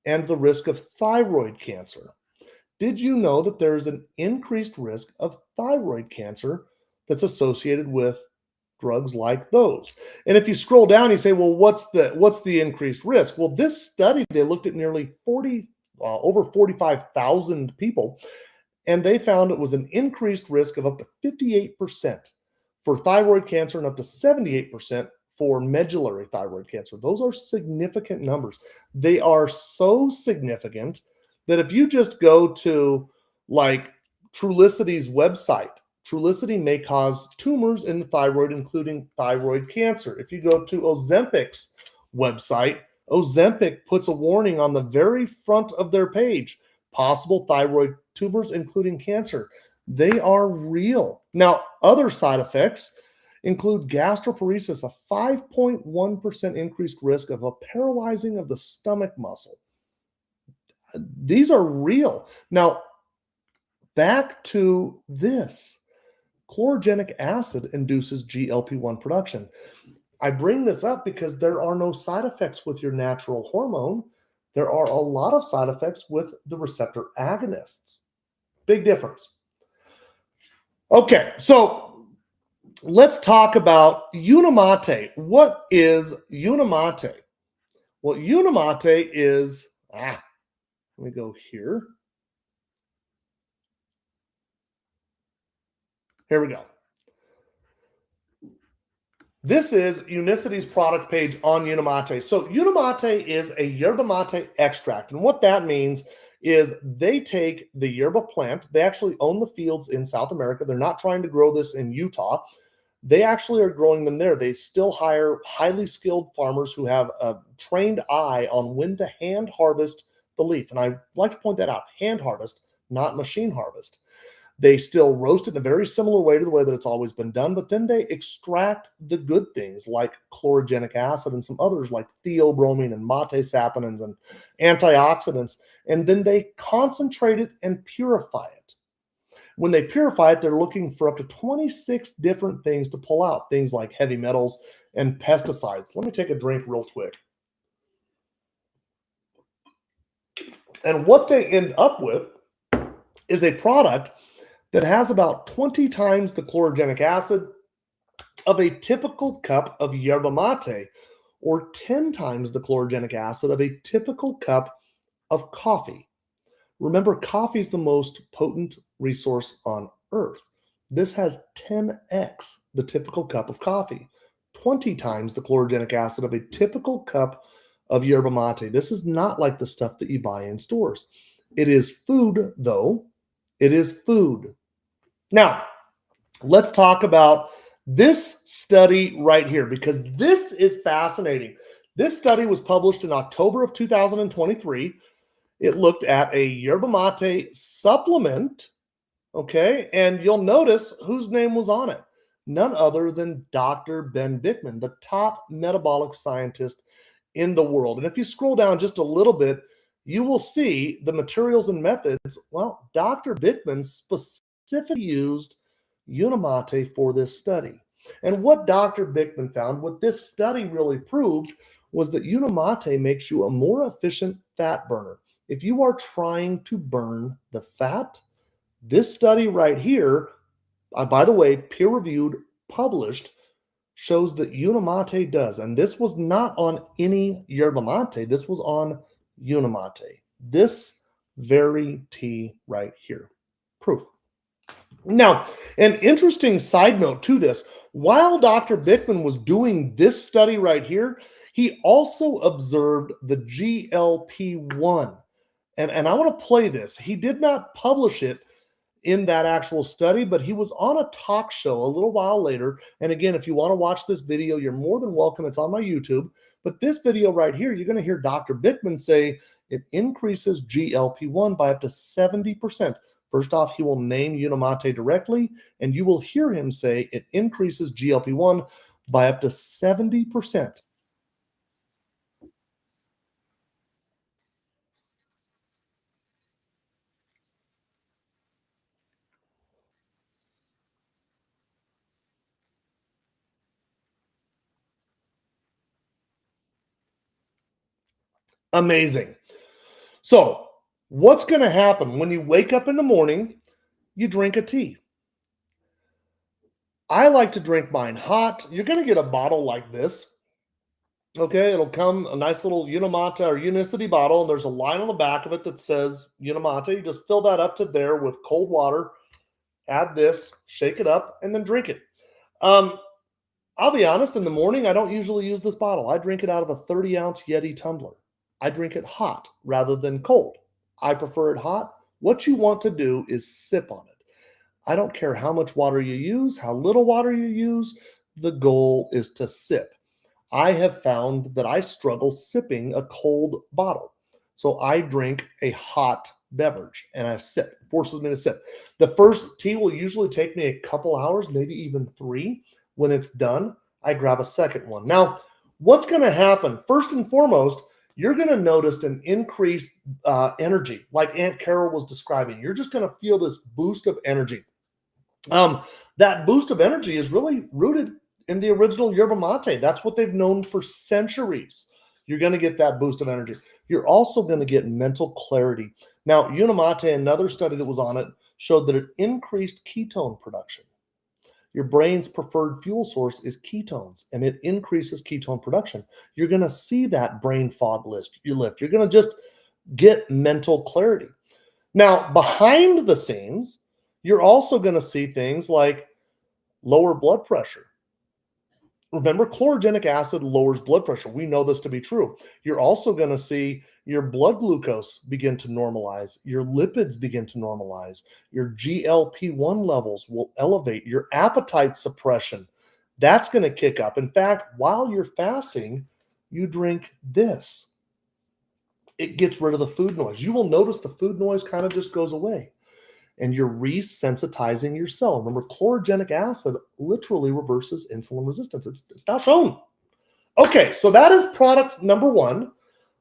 and the risk of thyroid cancer. Did you know that there is an increased risk of thyroid cancer that's associated with drugs like those? And if you scroll down, you say, well, what's the increased risk? Well, this study, they looked at nearly over 45,000 people, and they found it was an increased risk of up to 58% for thyroid cancer and up to 78% for medullary thyroid cancer. Those are significant numbers. They are so significant that if you just go to like Trulicity's website, Trulicity may cause tumors in the thyroid, including thyroid cancer. If you go to Ozempic's website, Ozempic puts a warning on the very front of their page, possible thyroid tumors, including cancer. They are real. Now, other side effects include gastroparesis, a 5.1% increased risk of a paralyzing of the stomach muscle. These are real. Now, back to this. Chlorogenic acid induces GLP-1 production. I bring this up because there are no side effects with your natural hormone. There are a lot of side effects with the receptor agonists. Big difference. Okay, so let's talk about Unimate. What is Unimate? Well, Unimate is, let me go here. Here we go. This is Unicity's product page on Unimate. So Unimate is a yerba mate extract. And what that means is they take the yerba plant. They actually own the fields in South America. They're not trying to grow this in Utah. They actually are growing them there. They still hire highly skilled farmers who have a trained eye on when to hand harvest the leaf. And I like to point that out, hand harvest, not machine harvest. They still roast it in a very similar way to the way that it's always been done, but then they extract the good things like chlorogenic acid and some others like theobromine and mate saponins and antioxidants, and then they concentrate it and purify it. When they purify it, they're looking for up to 26 different things to pull out, things like heavy metals and pesticides. Let me take a drink real quick. And what they end up with is a product that has about 20 times the chlorogenic acid of a typical cup of yerba mate, or 10 times the chlorogenic acid of a typical cup of coffee. Remember, coffee is the most potent resource on earth. This has 10x the typical cup of coffee, 20 times the chlorogenic acid of a typical cup of yerba mate. This is not like the stuff that you buy in stores. It is food, though. It is food. Now, let's talk about this study right here, because this is fascinating. This study was published in October of 2023. It looked at a yerba mate supplement, okay? And you'll notice whose name was on it. None other than Dr. Ben Bikman, the top metabolic scientist in the world. And if you scroll down just a little bit, you will see the materials and methods. Well, Dr. Bikman specifically used Unimate for this study. And what Dr. Bikman found, what this study really proved, was that Unimate makes you a more efficient fat burner. If you are trying to burn the fat, this study right here By the way, peer-reviewed, published, shows that Unimate does. And this was not on any yerba mate. This was on Unimate. This very tea right here. Proof. Now, an interesting side note to this, while Dr. Bickman was doing this study right here, he also observed the GLP-1. And I want to play this. He did not publish it in that actual study, but he was on a talk show a little while later. And again, if you want to watch this video, you're more than welcome. It's on my YouTube. But this video right here, you're going to hear Dr. Bickman say it increases GLP-1 by up to 70%. First off, he will name Unimate directly, and you will hear him say it increases GLP-1 by up to 70%. Amazing. So what's going to happen when you wake up in the morning, you drink a tea? I like to drink mine hot. You're going to get a bottle like this. Okay, it'll come a nice little Unimate or Unicity bottle, and there's a line on the back of it that says Unimate. You just fill that up to there with cold water, add this, shake it up, and then drink it. I'll be honest, in the morning, I don't usually use this bottle. I drink it out of a 30-ounce Yeti tumbler. I drink it hot rather than cold. I prefer it hot. What you want to do is sip on it. I don't care how much water you use, how little water you use. The goal is to sip. I have found that I struggle sipping a cold bottle. So I drink a hot beverage and I sip. It forces me to sip. The first tea will usually take me a couple hours, maybe even 3. When it's done, I grab a second one. Now, what's going to happen? First and foremost, you're going to notice an increased energy, like Aunt Carol was describing. You're just going to feel this boost of energy. That boost of energy is really rooted in the original yerba mate. That's what they've known for centuries. You're going to get that boost of energy. You're also going to get mental clarity. Now, Unimate, another study that was on it, showed that it increased ketone production. Your brain's preferred fuel source is ketones, and it increases ketone production. You're going to see that brain fog lift. You're going to just get mental clarity. Now, behind the scenes, you're also going to see things like lower blood pressure. Remember, chlorogenic acid lowers blood pressure. We know this to be true. You're also going to see your blood glucose begin to normalize. Your lipids begin to normalize. Your GLP-1 levels will elevate. Your appetite suppression, that's going to kick up. In fact, while you're fasting, you drink this. It gets rid of the food noise. You will notice the food noise kind of just goes away. And you're resensitizing your cell. Remember, chlorogenic acid literally reverses insulin resistance. It's not shown. Okay, so that is product number 1.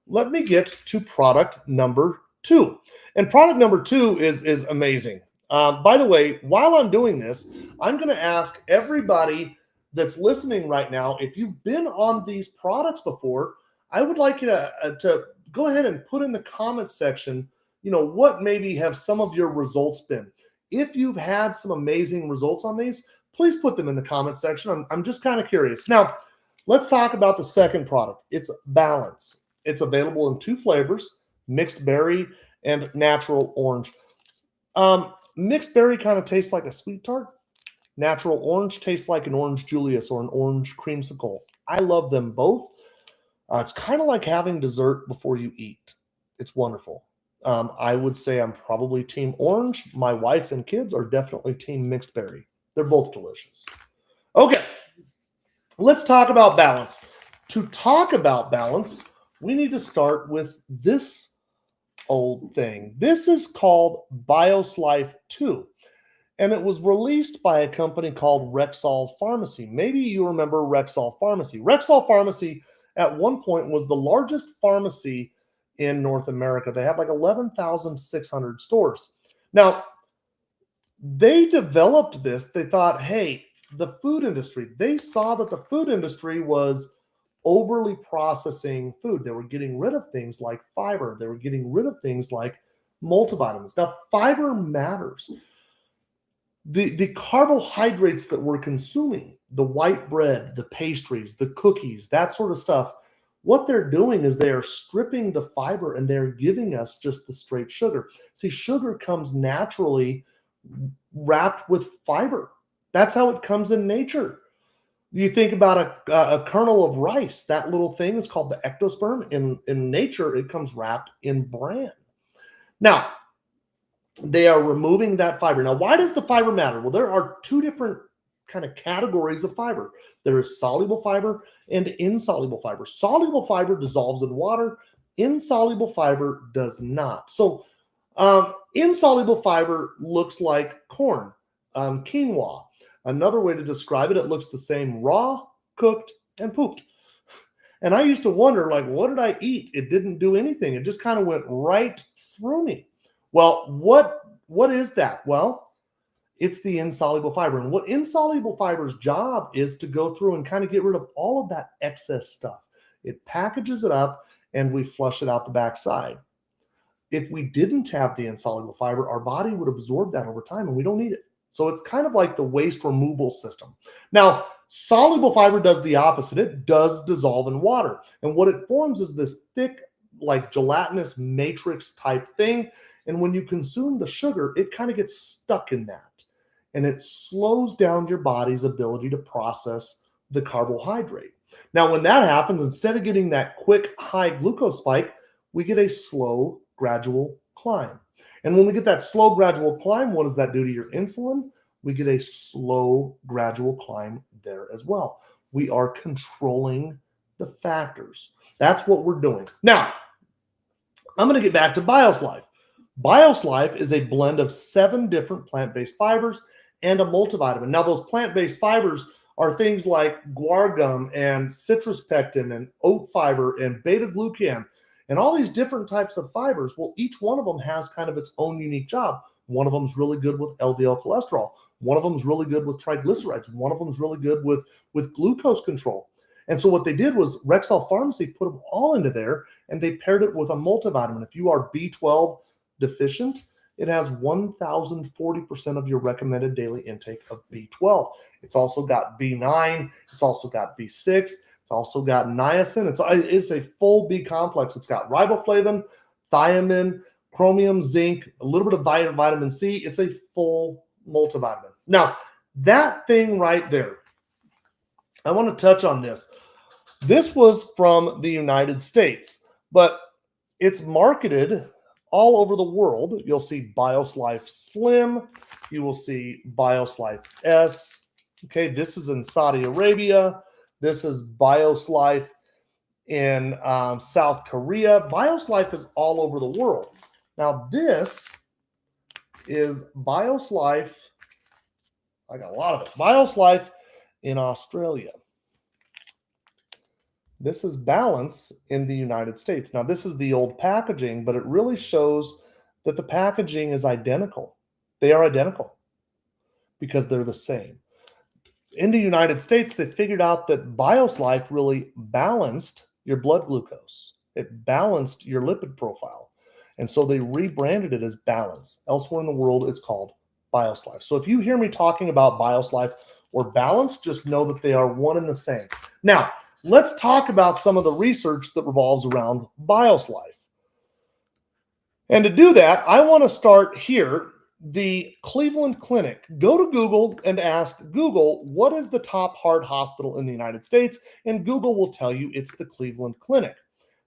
Let me get to product number 2. And product number 2 is amazing. By the way, while I'm doing this, I'm going to ask everybody that's listening right now, if you've been on these products before, I would like you to go ahead and put in the comments section, what maybe have some of your results been? If you've had some amazing results on these, please put them in the comment section. I'm just kind of curious. Now, let's talk about the second product. It's Balance. It's available in 2 flavors, mixed berry and natural orange. Mixed berry kind of tastes like a sweet tart. Natural orange tastes like an orange Julius or an orange creamsicle. I love them both. It's kind of like having dessert before you eat. It's wonderful. I would say I'm probably team orange. My wife and kids are definitely team mixed berry. They're both delicious. Okay, let's talk about Balance. To talk about Balance, we need to start with this old thing. This is called BIOS Life 2, and it was released by a company called Rexall Pharmacy. Maybe you remember Rexall Pharmacy. Rexall Pharmacy at one point was the largest pharmacy in North America. They have like 11,600 stores. Now, they developed this. They thought, hey, the food industry, they saw that the food industry was overly processing food. They were getting rid of things like fiber. They were getting rid of things like multivitamins. Now, fiber matters. The carbohydrates that we're consuming, the white bread, the pastries, the cookies, that sort of stuff, what they're doing is they are stripping the fiber and they're giving us just the straight sugar. See, sugar comes naturally wrapped with fiber. That's how it comes in nature. You think about a kernel of rice, that little thing is called the ectosperm. In nature, it comes wrapped in bran. Now, they are removing that fiber. Now, why does the fiber matter? Well, there are two different kind of categories of fiber. There is soluble fiber and insoluble fiber. Soluble fiber dissolves in water. Insoluble fiber does not. So insoluble fiber looks like corn, quinoa. Another way to describe it, it looks the same raw, cooked, and pooped. And I used to wonder, like, what did I eat? It didn't do anything. It just kind of went right through me. Well, what is that? Well, it's the insoluble fiber. And what insoluble fiber's job is to go through and kind of get rid of all of that excess stuff. It packages it up and we flush it out the backside. If we didn't have the insoluble fiber, our body would absorb that over time and we don't need it. So it's kind of like the waste removal system. Now, soluble fiber does the opposite. It does dissolve in water. And what it forms is this thick, like gelatinous matrix type thing. And when you consume the sugar, it kind of gets stuck in that. And it slows down your body's ability to process the carbohydrate. Now, when that happens, instead of getting that quick high glucose spike, we get a slow, gradual climb. And when we get that slow, gradual climb, what does that do to your insulin? We get a slow, gradual climb there as well. We are controlling the factors. That's what we're doing. Now, I'm going to get back to BIOS Life. BIOS Life is a blend of 7 different plant-based fibers and a multivitamin. Now, those plant-based fibers are things like guar gum and citrus pectin and oat fiber and beta-glucan and all these different types of fibers. Well, each one of them has kind of its own unique job. One of them is really good with LDL cholesterol. One of them is really good with triglycerides. One of them is really good with glucose control. And so what they did was Rexall Pharmacy put them all into there and they paired it with a multivitamin. If you are B12 deficient, it has 1,040% of your recommended daily intake of B12. It's also got B9. It's also got B6. It's also got niacin. It's a full B complex. It's got riboflavin, thiamine, chromium, zinc, a little bit of vitamin C. It's a full multivitamin. Now, that thing right there, I want to touch on this. This was from the United States, but it's marketed all over the world. You'll see BIOS Life Slim. You will see BIOS Life S. Okay, this is in Saudi Arabia. This is BIOS Life in South Korea. BIOS Life is all over the world. Now, this is BIOS Life. I got a lot of it. BIOS Life in Australia. This is Balance in the United States. Now, this is the old packaging, but it really shows that the packaging is identical. They are identical because they're the same. In the United States, they figured out that BIOS Life really balanced your blood glucose. It balanced your lipid profile. And so they rebranded it as Balance. Elsewhere in the world, it's called BIOS Life. So if you hear me talking about BIOS Life or Balance, just know that they are one and the same. Now, let's talk about some of the research that revolves around BIOS Life. And to do that, I want to start here. The Cleveland Clinic. Go to Google and ask Google, what is the top heart hospital in the United States? And Google will tell you it's the Cleveland Clinic.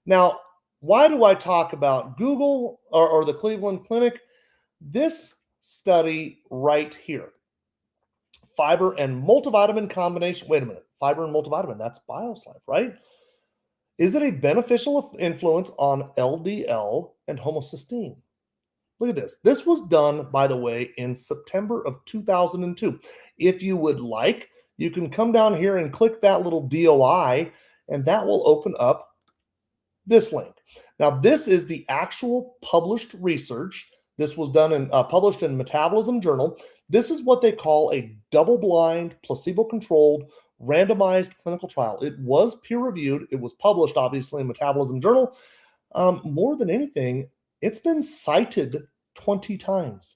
Now, why do I talk about Google or the Cleveland Clinic? This study right here, fiber and multivitamin combination. Wait a minute, fiber and multivitamin, that's BIOS Life, right? Is it a beneficial influence on LDL and homocysteine? Look at this. This was done, by the way, in September of 2002. If you would like, you can come down here and click that little DOI, and that will open up this link. Now, this is the actual published research. This was done and published in Metabolism Journal. This is what they call a double-blind, placebo-controlled, randomized clinical trial. It was peer-reviewed. It was published, obviously, in Metabolism Journal. More than anything, it's been cited 20 times.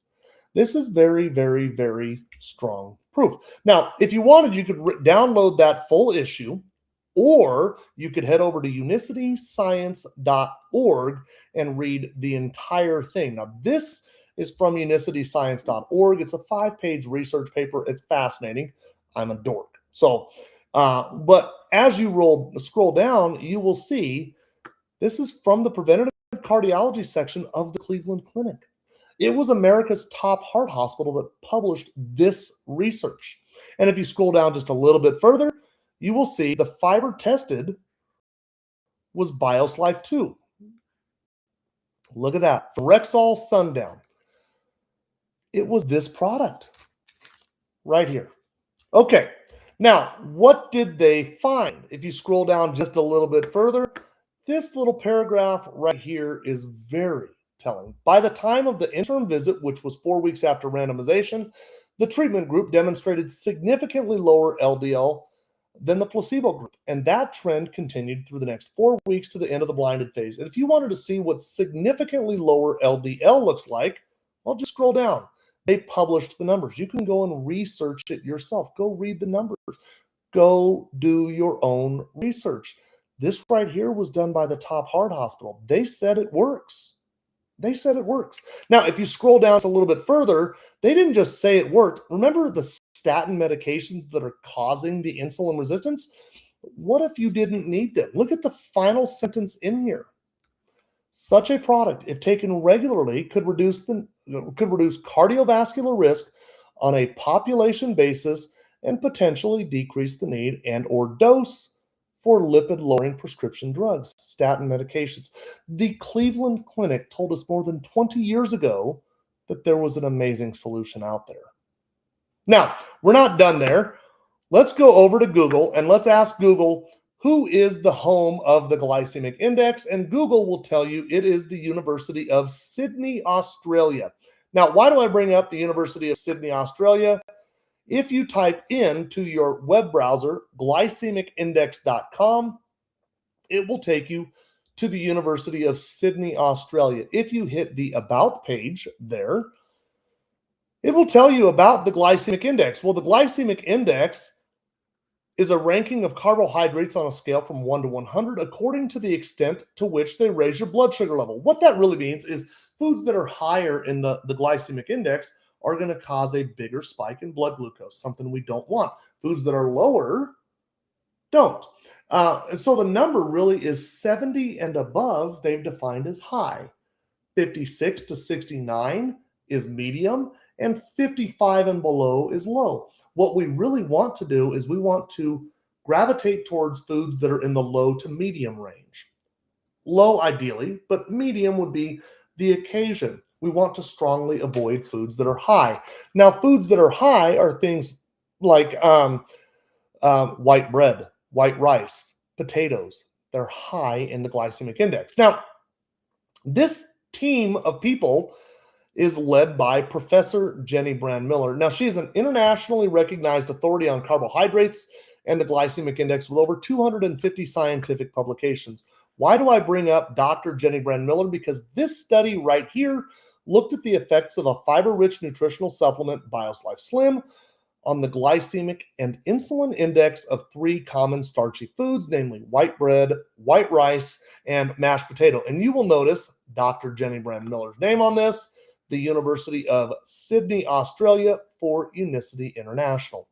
This is very, very, very strong proof. Now, if you wanted, you could download that full issue, or you could head over to unicityscience.org and read the entire thing. Now, this is from unicityscience.org. It's a 5-page research paper. It's fascinating. I'm a dork. So, but as you scroll down, you will see this is from the preventative cardiology section of the Cleveland Clinic. It was America's top heart hospital that published this research. And if you scroll down just a little bit further, you will see the fiber tested was BIOS Life 2. Look at that. From Rexall Sundown. It was this product right here. Okay. Now, what did they find? If you scroll down just a little bit further, this little paragraph right here is very telling. By the time of the interim visit, which was 4 weeks after randomization, the treatment group demonstrated significantly lower LDL than the placebo group. And that trend continued through the next 4 weeks to the end of the blinded phase. And if you wanted to see what significantly lower LDL looks like, well, just scroll down. They published the numbers. You can go and research it yourself. Go read the numbers. Go do your own research. This right here was done by the top heart hospital. They said it works. They said it works. Now, if you scroll down a little bit further, they didn't just say it worked. Remember the statin medications that are causing the insulin resistance? What if you didn't need them? Look at the final sentence in here. Such a product, if taken regularly, could reduce cardiovascular risk on a population basis and potentially decrease the need and or dose for lipid-lowering prescription drugs, statin medications. The Cleveland Clinic told us more than 20 years ago that there was an amazing solution out there. Now, we're not done there. Let's go over to Google and let's ask Google, who is the home of the glycemic index? And Google will tell you it is the University of Sydney, Australia. Now, why do I bring up the University of Sydney, Australia? If you type into your web browser, glycemicindex.com, it will take you to the University of Sydney, Australia. If you hit the About page there, it will tell you about the glycemic index. Well, the glycemic index is a ranking of carbohydrates on a scale from 1 to 100 according to the extent to which they raise your blood sugar level. What that really means is foods that are higher in the glycemic index are going to cause a bigger spike in blood glucose, something we don't want. Foods that are lower don't. So the number really is 70 and above, they've defined as high. 56 to 69 is medium, and 55 and below is low. What we really want to do is we want to gravitate towards foods that are in the low to medium range. Low ideally, but medium would be the occasion. We want to strongly avoid foods that are high. Now, foods that are high are things like white bread, white rice, potatoes. They're high in the glycemic index. Now, this team of people is led by Professor Jenny Brand-Miller. Now, she is an internationally recognized authority on carbohydrates and the glycemic index with over 250 scientific publications. Why do I bring up Dr. Jenny Brand-Miller? Because this study right here looked at the effects of a fiber-rich nutritional supplement, BIOS Life Slim, on the glycemic and insulin index of 3 common starchy foods, namely white bread, white rice, and mashed potato. And you will notice Dr. Jenny Brand-Miller's name on this, the University of Sydney, Australia, for Unicity International.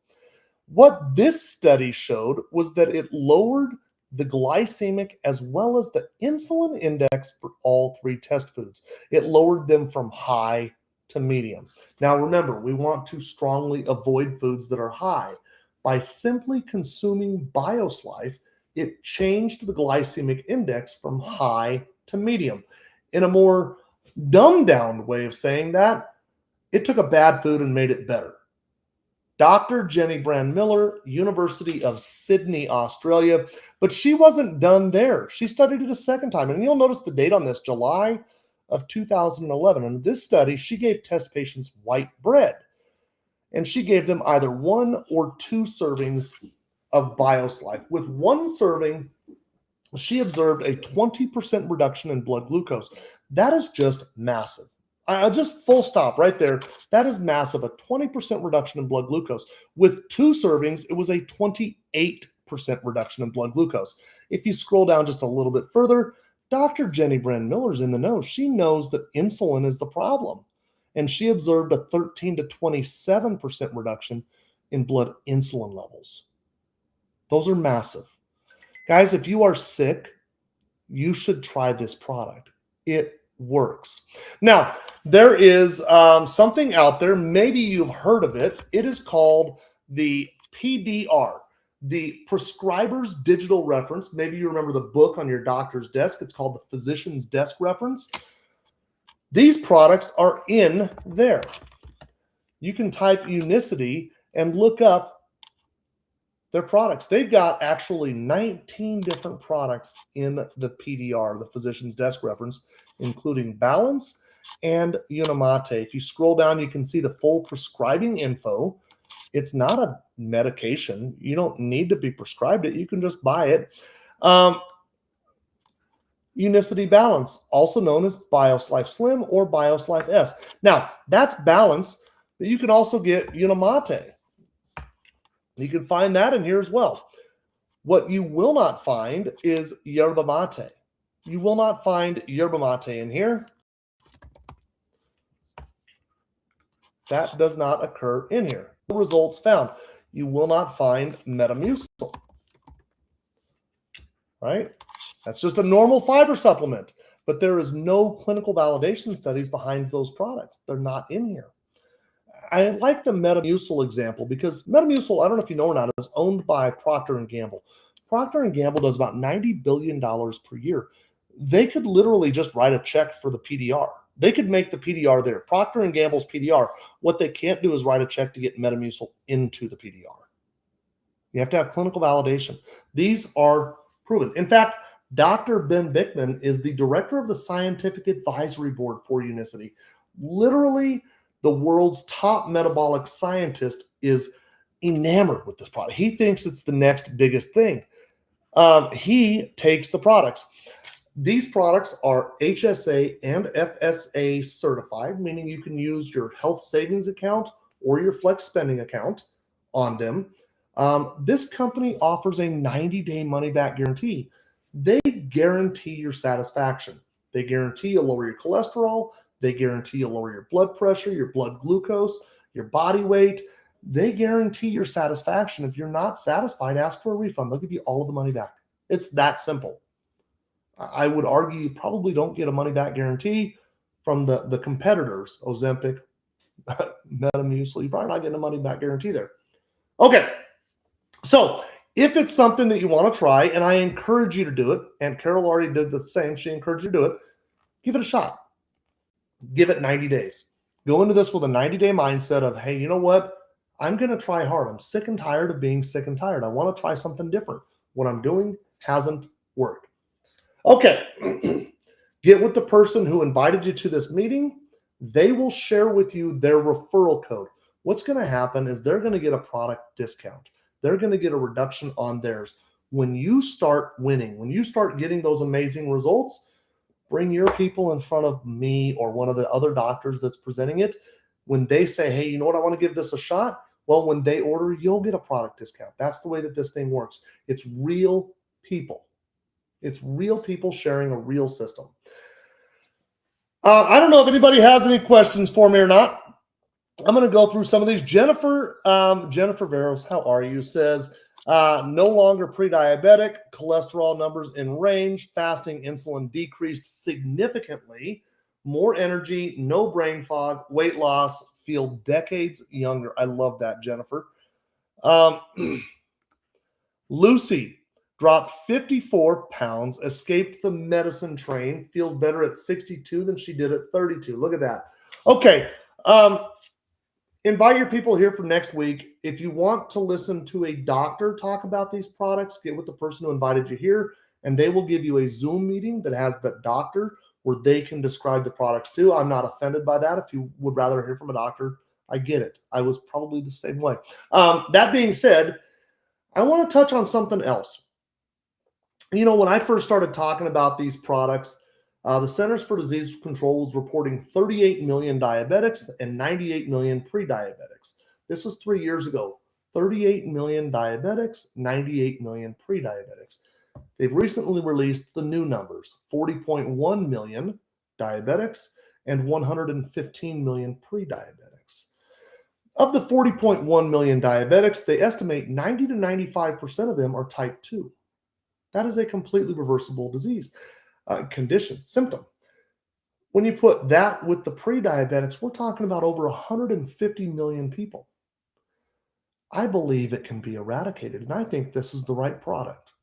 What this study showed was that it lowered the glycemic as well as the insulin index for all 3 test foods. It lowered them from high to medium. Now remember, we want to strongly avoid foods that are high. By simply consuming BIOS Life, it changed the glycemic index from high to medium. In a more dumbed down way of saying that, it took a bad food and made it better. Dr. Jenny Brand-Miller, University of Sydney, Australia, but she wasn't done there. She studied it a second time, and you'll notice the date on this, July of 2011. And in this study, she gave test patients white bread, and she gave them either 1 or 2 servings of BIOS Life. With 1 serving, she observed a 20% reduction in blood glucose. That is just massive. I just full stop right there. That is massive, a 20% reduction in blood glucose. With 2 servings, it was a 28% reduction in blood glucose. If you scroll down just a little bit further, Dr. Jenny Brand Miller's in the know. She knows that insulin is the problem. And she observed a 13 to 27% reduction in blood insulin levels. Those are massive. Guys, if you are sick, you should try this product. It works. Now, there is something out there. Maybe you've heard of it. It is called the PDR, the Prescriber's Digital Reference. Maybe you remember the book on your doctor's desk. It's called the Physician's Desk Reference. These products are in there. You can type Unicity and look up their products. They've got actually 19 different products in the PDR, the Physician's Desk Reference, including Balance and Unimate. If you scroll down, you can see the full prescribing info. It's not a medication. You don't need to be prescribed it. You can just buy it. Unicity Balance, also known as BioSlife Slim or BioSlife S. Now, that's Balance, but you can also get Unimate. You can find that in here as well. What you will not find is yerba mate. You will not find yerba mate in here. That does not occur in here. Results found. You will not find Metamucil. Right? That's just a normal fiber supplement. But there is no clinical validation studies behind those products. They're not in here. I like the Metamucil example because Metamucil, I don't know if you know or not, is owned by Procter & Gamble. Procter & Gamble does about $90 billion per year. They could literally just write a check for the PDR. They could make the PDR there. Procter & Gamble's PDR. What they can't do is write a check to get Metamucil into the PDR. You have to have clinical validation. These are proven. In fact, Dr. Ben Bickman is the director of the Scientific Advisory Board for Unicity. Literally, the world's top metabolic scientist is enamored with this product. He thinks it's the next biggest thing. He takes the products. These products are HSA and FSA certified, meaning you can use your health savings account or your flex spending account on them. This company offers a 90-day money-back guarantee. They guarantee your satisfaction. They guarantee you'll lower your cholesterol. They guarantee you'll lower your blood pressure, your blood glucose, your body weight. They guarantee your satisfaction. If you're not satisfied, ask for a refund. They'll give you all of the money back. It's that simple. I would argue you probably don't get a money-back guarantee from the competitors, Ozempic, Metamucil. You're probably not getting a money-back guarantee there. Okay, so if it's something that you want to try, and I encourage you to do it, and Carol already did the same, she encouraged you to do it, give it a shot. Give it 90 days. Go into this with a 90-day mindset of, hey, you know what? I'm going to try hard. I'm sick and tired of being sick and tired. I want to try something different. What I'm doing hasn't worked. Okay. Get with the person who invited you to this meeting. They will share with you their referral code. What's going to happen is they're going to get a product discount. They're going to get a reduction on theirs. When you start winning, when you start getting those amazing results, bring your people in front of me or one of the other doctors that's presenting it. When they say, hey, you know what, I want to give this a shot. Well, when they order, you'll get a product discount. That's the way that this thing works. It's real people. It's real people sharing a real system. I don't know if anybody has any questions for me or not. I'm going to go through some of these. Jennifer Veros, how are you? Says, no longer pre-diabetic, cholesterol numbers in range, fasting insulin decreased significantly, more energy, no brain fog, weight loss, feel decades younger. I love that, Jennifer. Lucy dropped 54 pounds, escaped the medicine train, feels better at 62 than she did at 32. Look at that. Okay. Invite your people here for next week. If you want to listen to a doctor talk about these products, get with the person who invited you here, and they will give you a Zoom meeting that has the doctor where they can describe the products too. I'm not offended by that. If you would rather hear from a doctor, I get it. I was probably the same way. That being said, I want to touch on something else. You know, when I first started talking about these products, The Centers for Disease Control was reporting 38 million diabetics and 98 million pre-diabetics. This was 3 years ago. 38 million diabetics, 98 million pre-diabetics. They've recently released the new numbers, 40.1 million diabetics and 115 million pre-diabetics. Of the 40.1 million diabetics, they estimate 90 to 95% of them are type 2. That is a completely reversible disease, condition, symptom. When you put that with the pre-diabetics, we're talking about over 150 million people. I believe it can be eradicated, and I think this is the right product.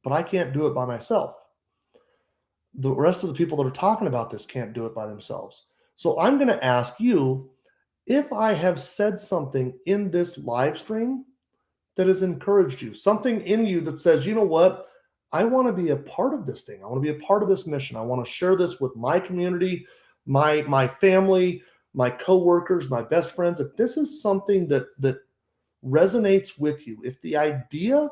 But I can't do it by myself. The rest of the people that are talking about this can't do it by themselves. So I'm going to ask you, if I have said something in this live stream that has encouraged you, something in you that says, you know what, I want to be a part of this thing. I want to be a part of this mission. I want to share this with my community, my family, my coworkers, my best friends. If this is something that resonates with you, if the idea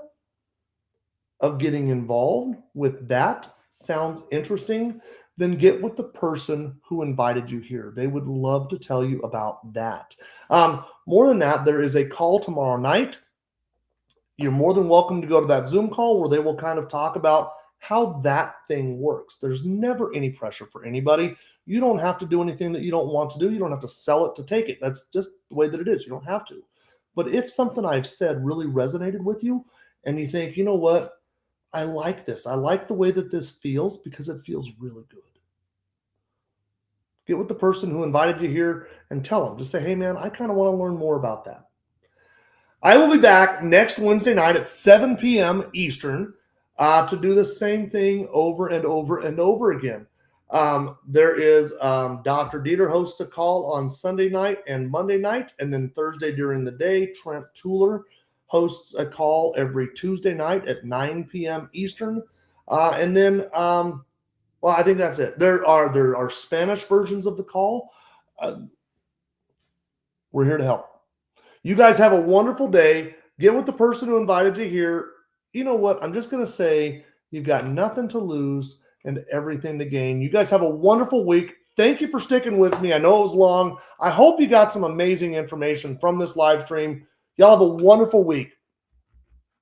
of getting involved with that sounds interesting, then get with the person who invited you here. They would love to tell you about that. More than that, there is a call tomorrow night. You're more than welcome to go to that Zoom call where they will kind of talk about how that thing works. There's never any pressure for anybody. You don't have to do anything that you don't want to do. You don't have to sell it to take it. That's just the way that it is. You don't have to. But if something I've said really resonated with you and you think, you know what, I like this. I like the way that this feels because it feels really good. Get with the person who invited you here and tell them. Just say, hey, man, I kind of want to learn more about that. I will be back next Wednesday night at 7 p.m. Eastern to do the same thing over and over and over again. There is Dr. Dieter hosts a call on Sunday night and Monday night, and then Thursday during the day, Trent Tuller hosts a call every Tuesday night at 9 p.m. Eastern. And then, well, I think that's it. There are Spanish versions of the call. We're here to help. You guys have a wonderful day. Get with the person who invited you here. You know what? I'm just going to say you've got nothing to lose and everything to gain. You guys have a wonderful week. Thank you for sticking with me. I know it was long. I hope you got some amazing information from this live stream. Y'all have a wonderful week.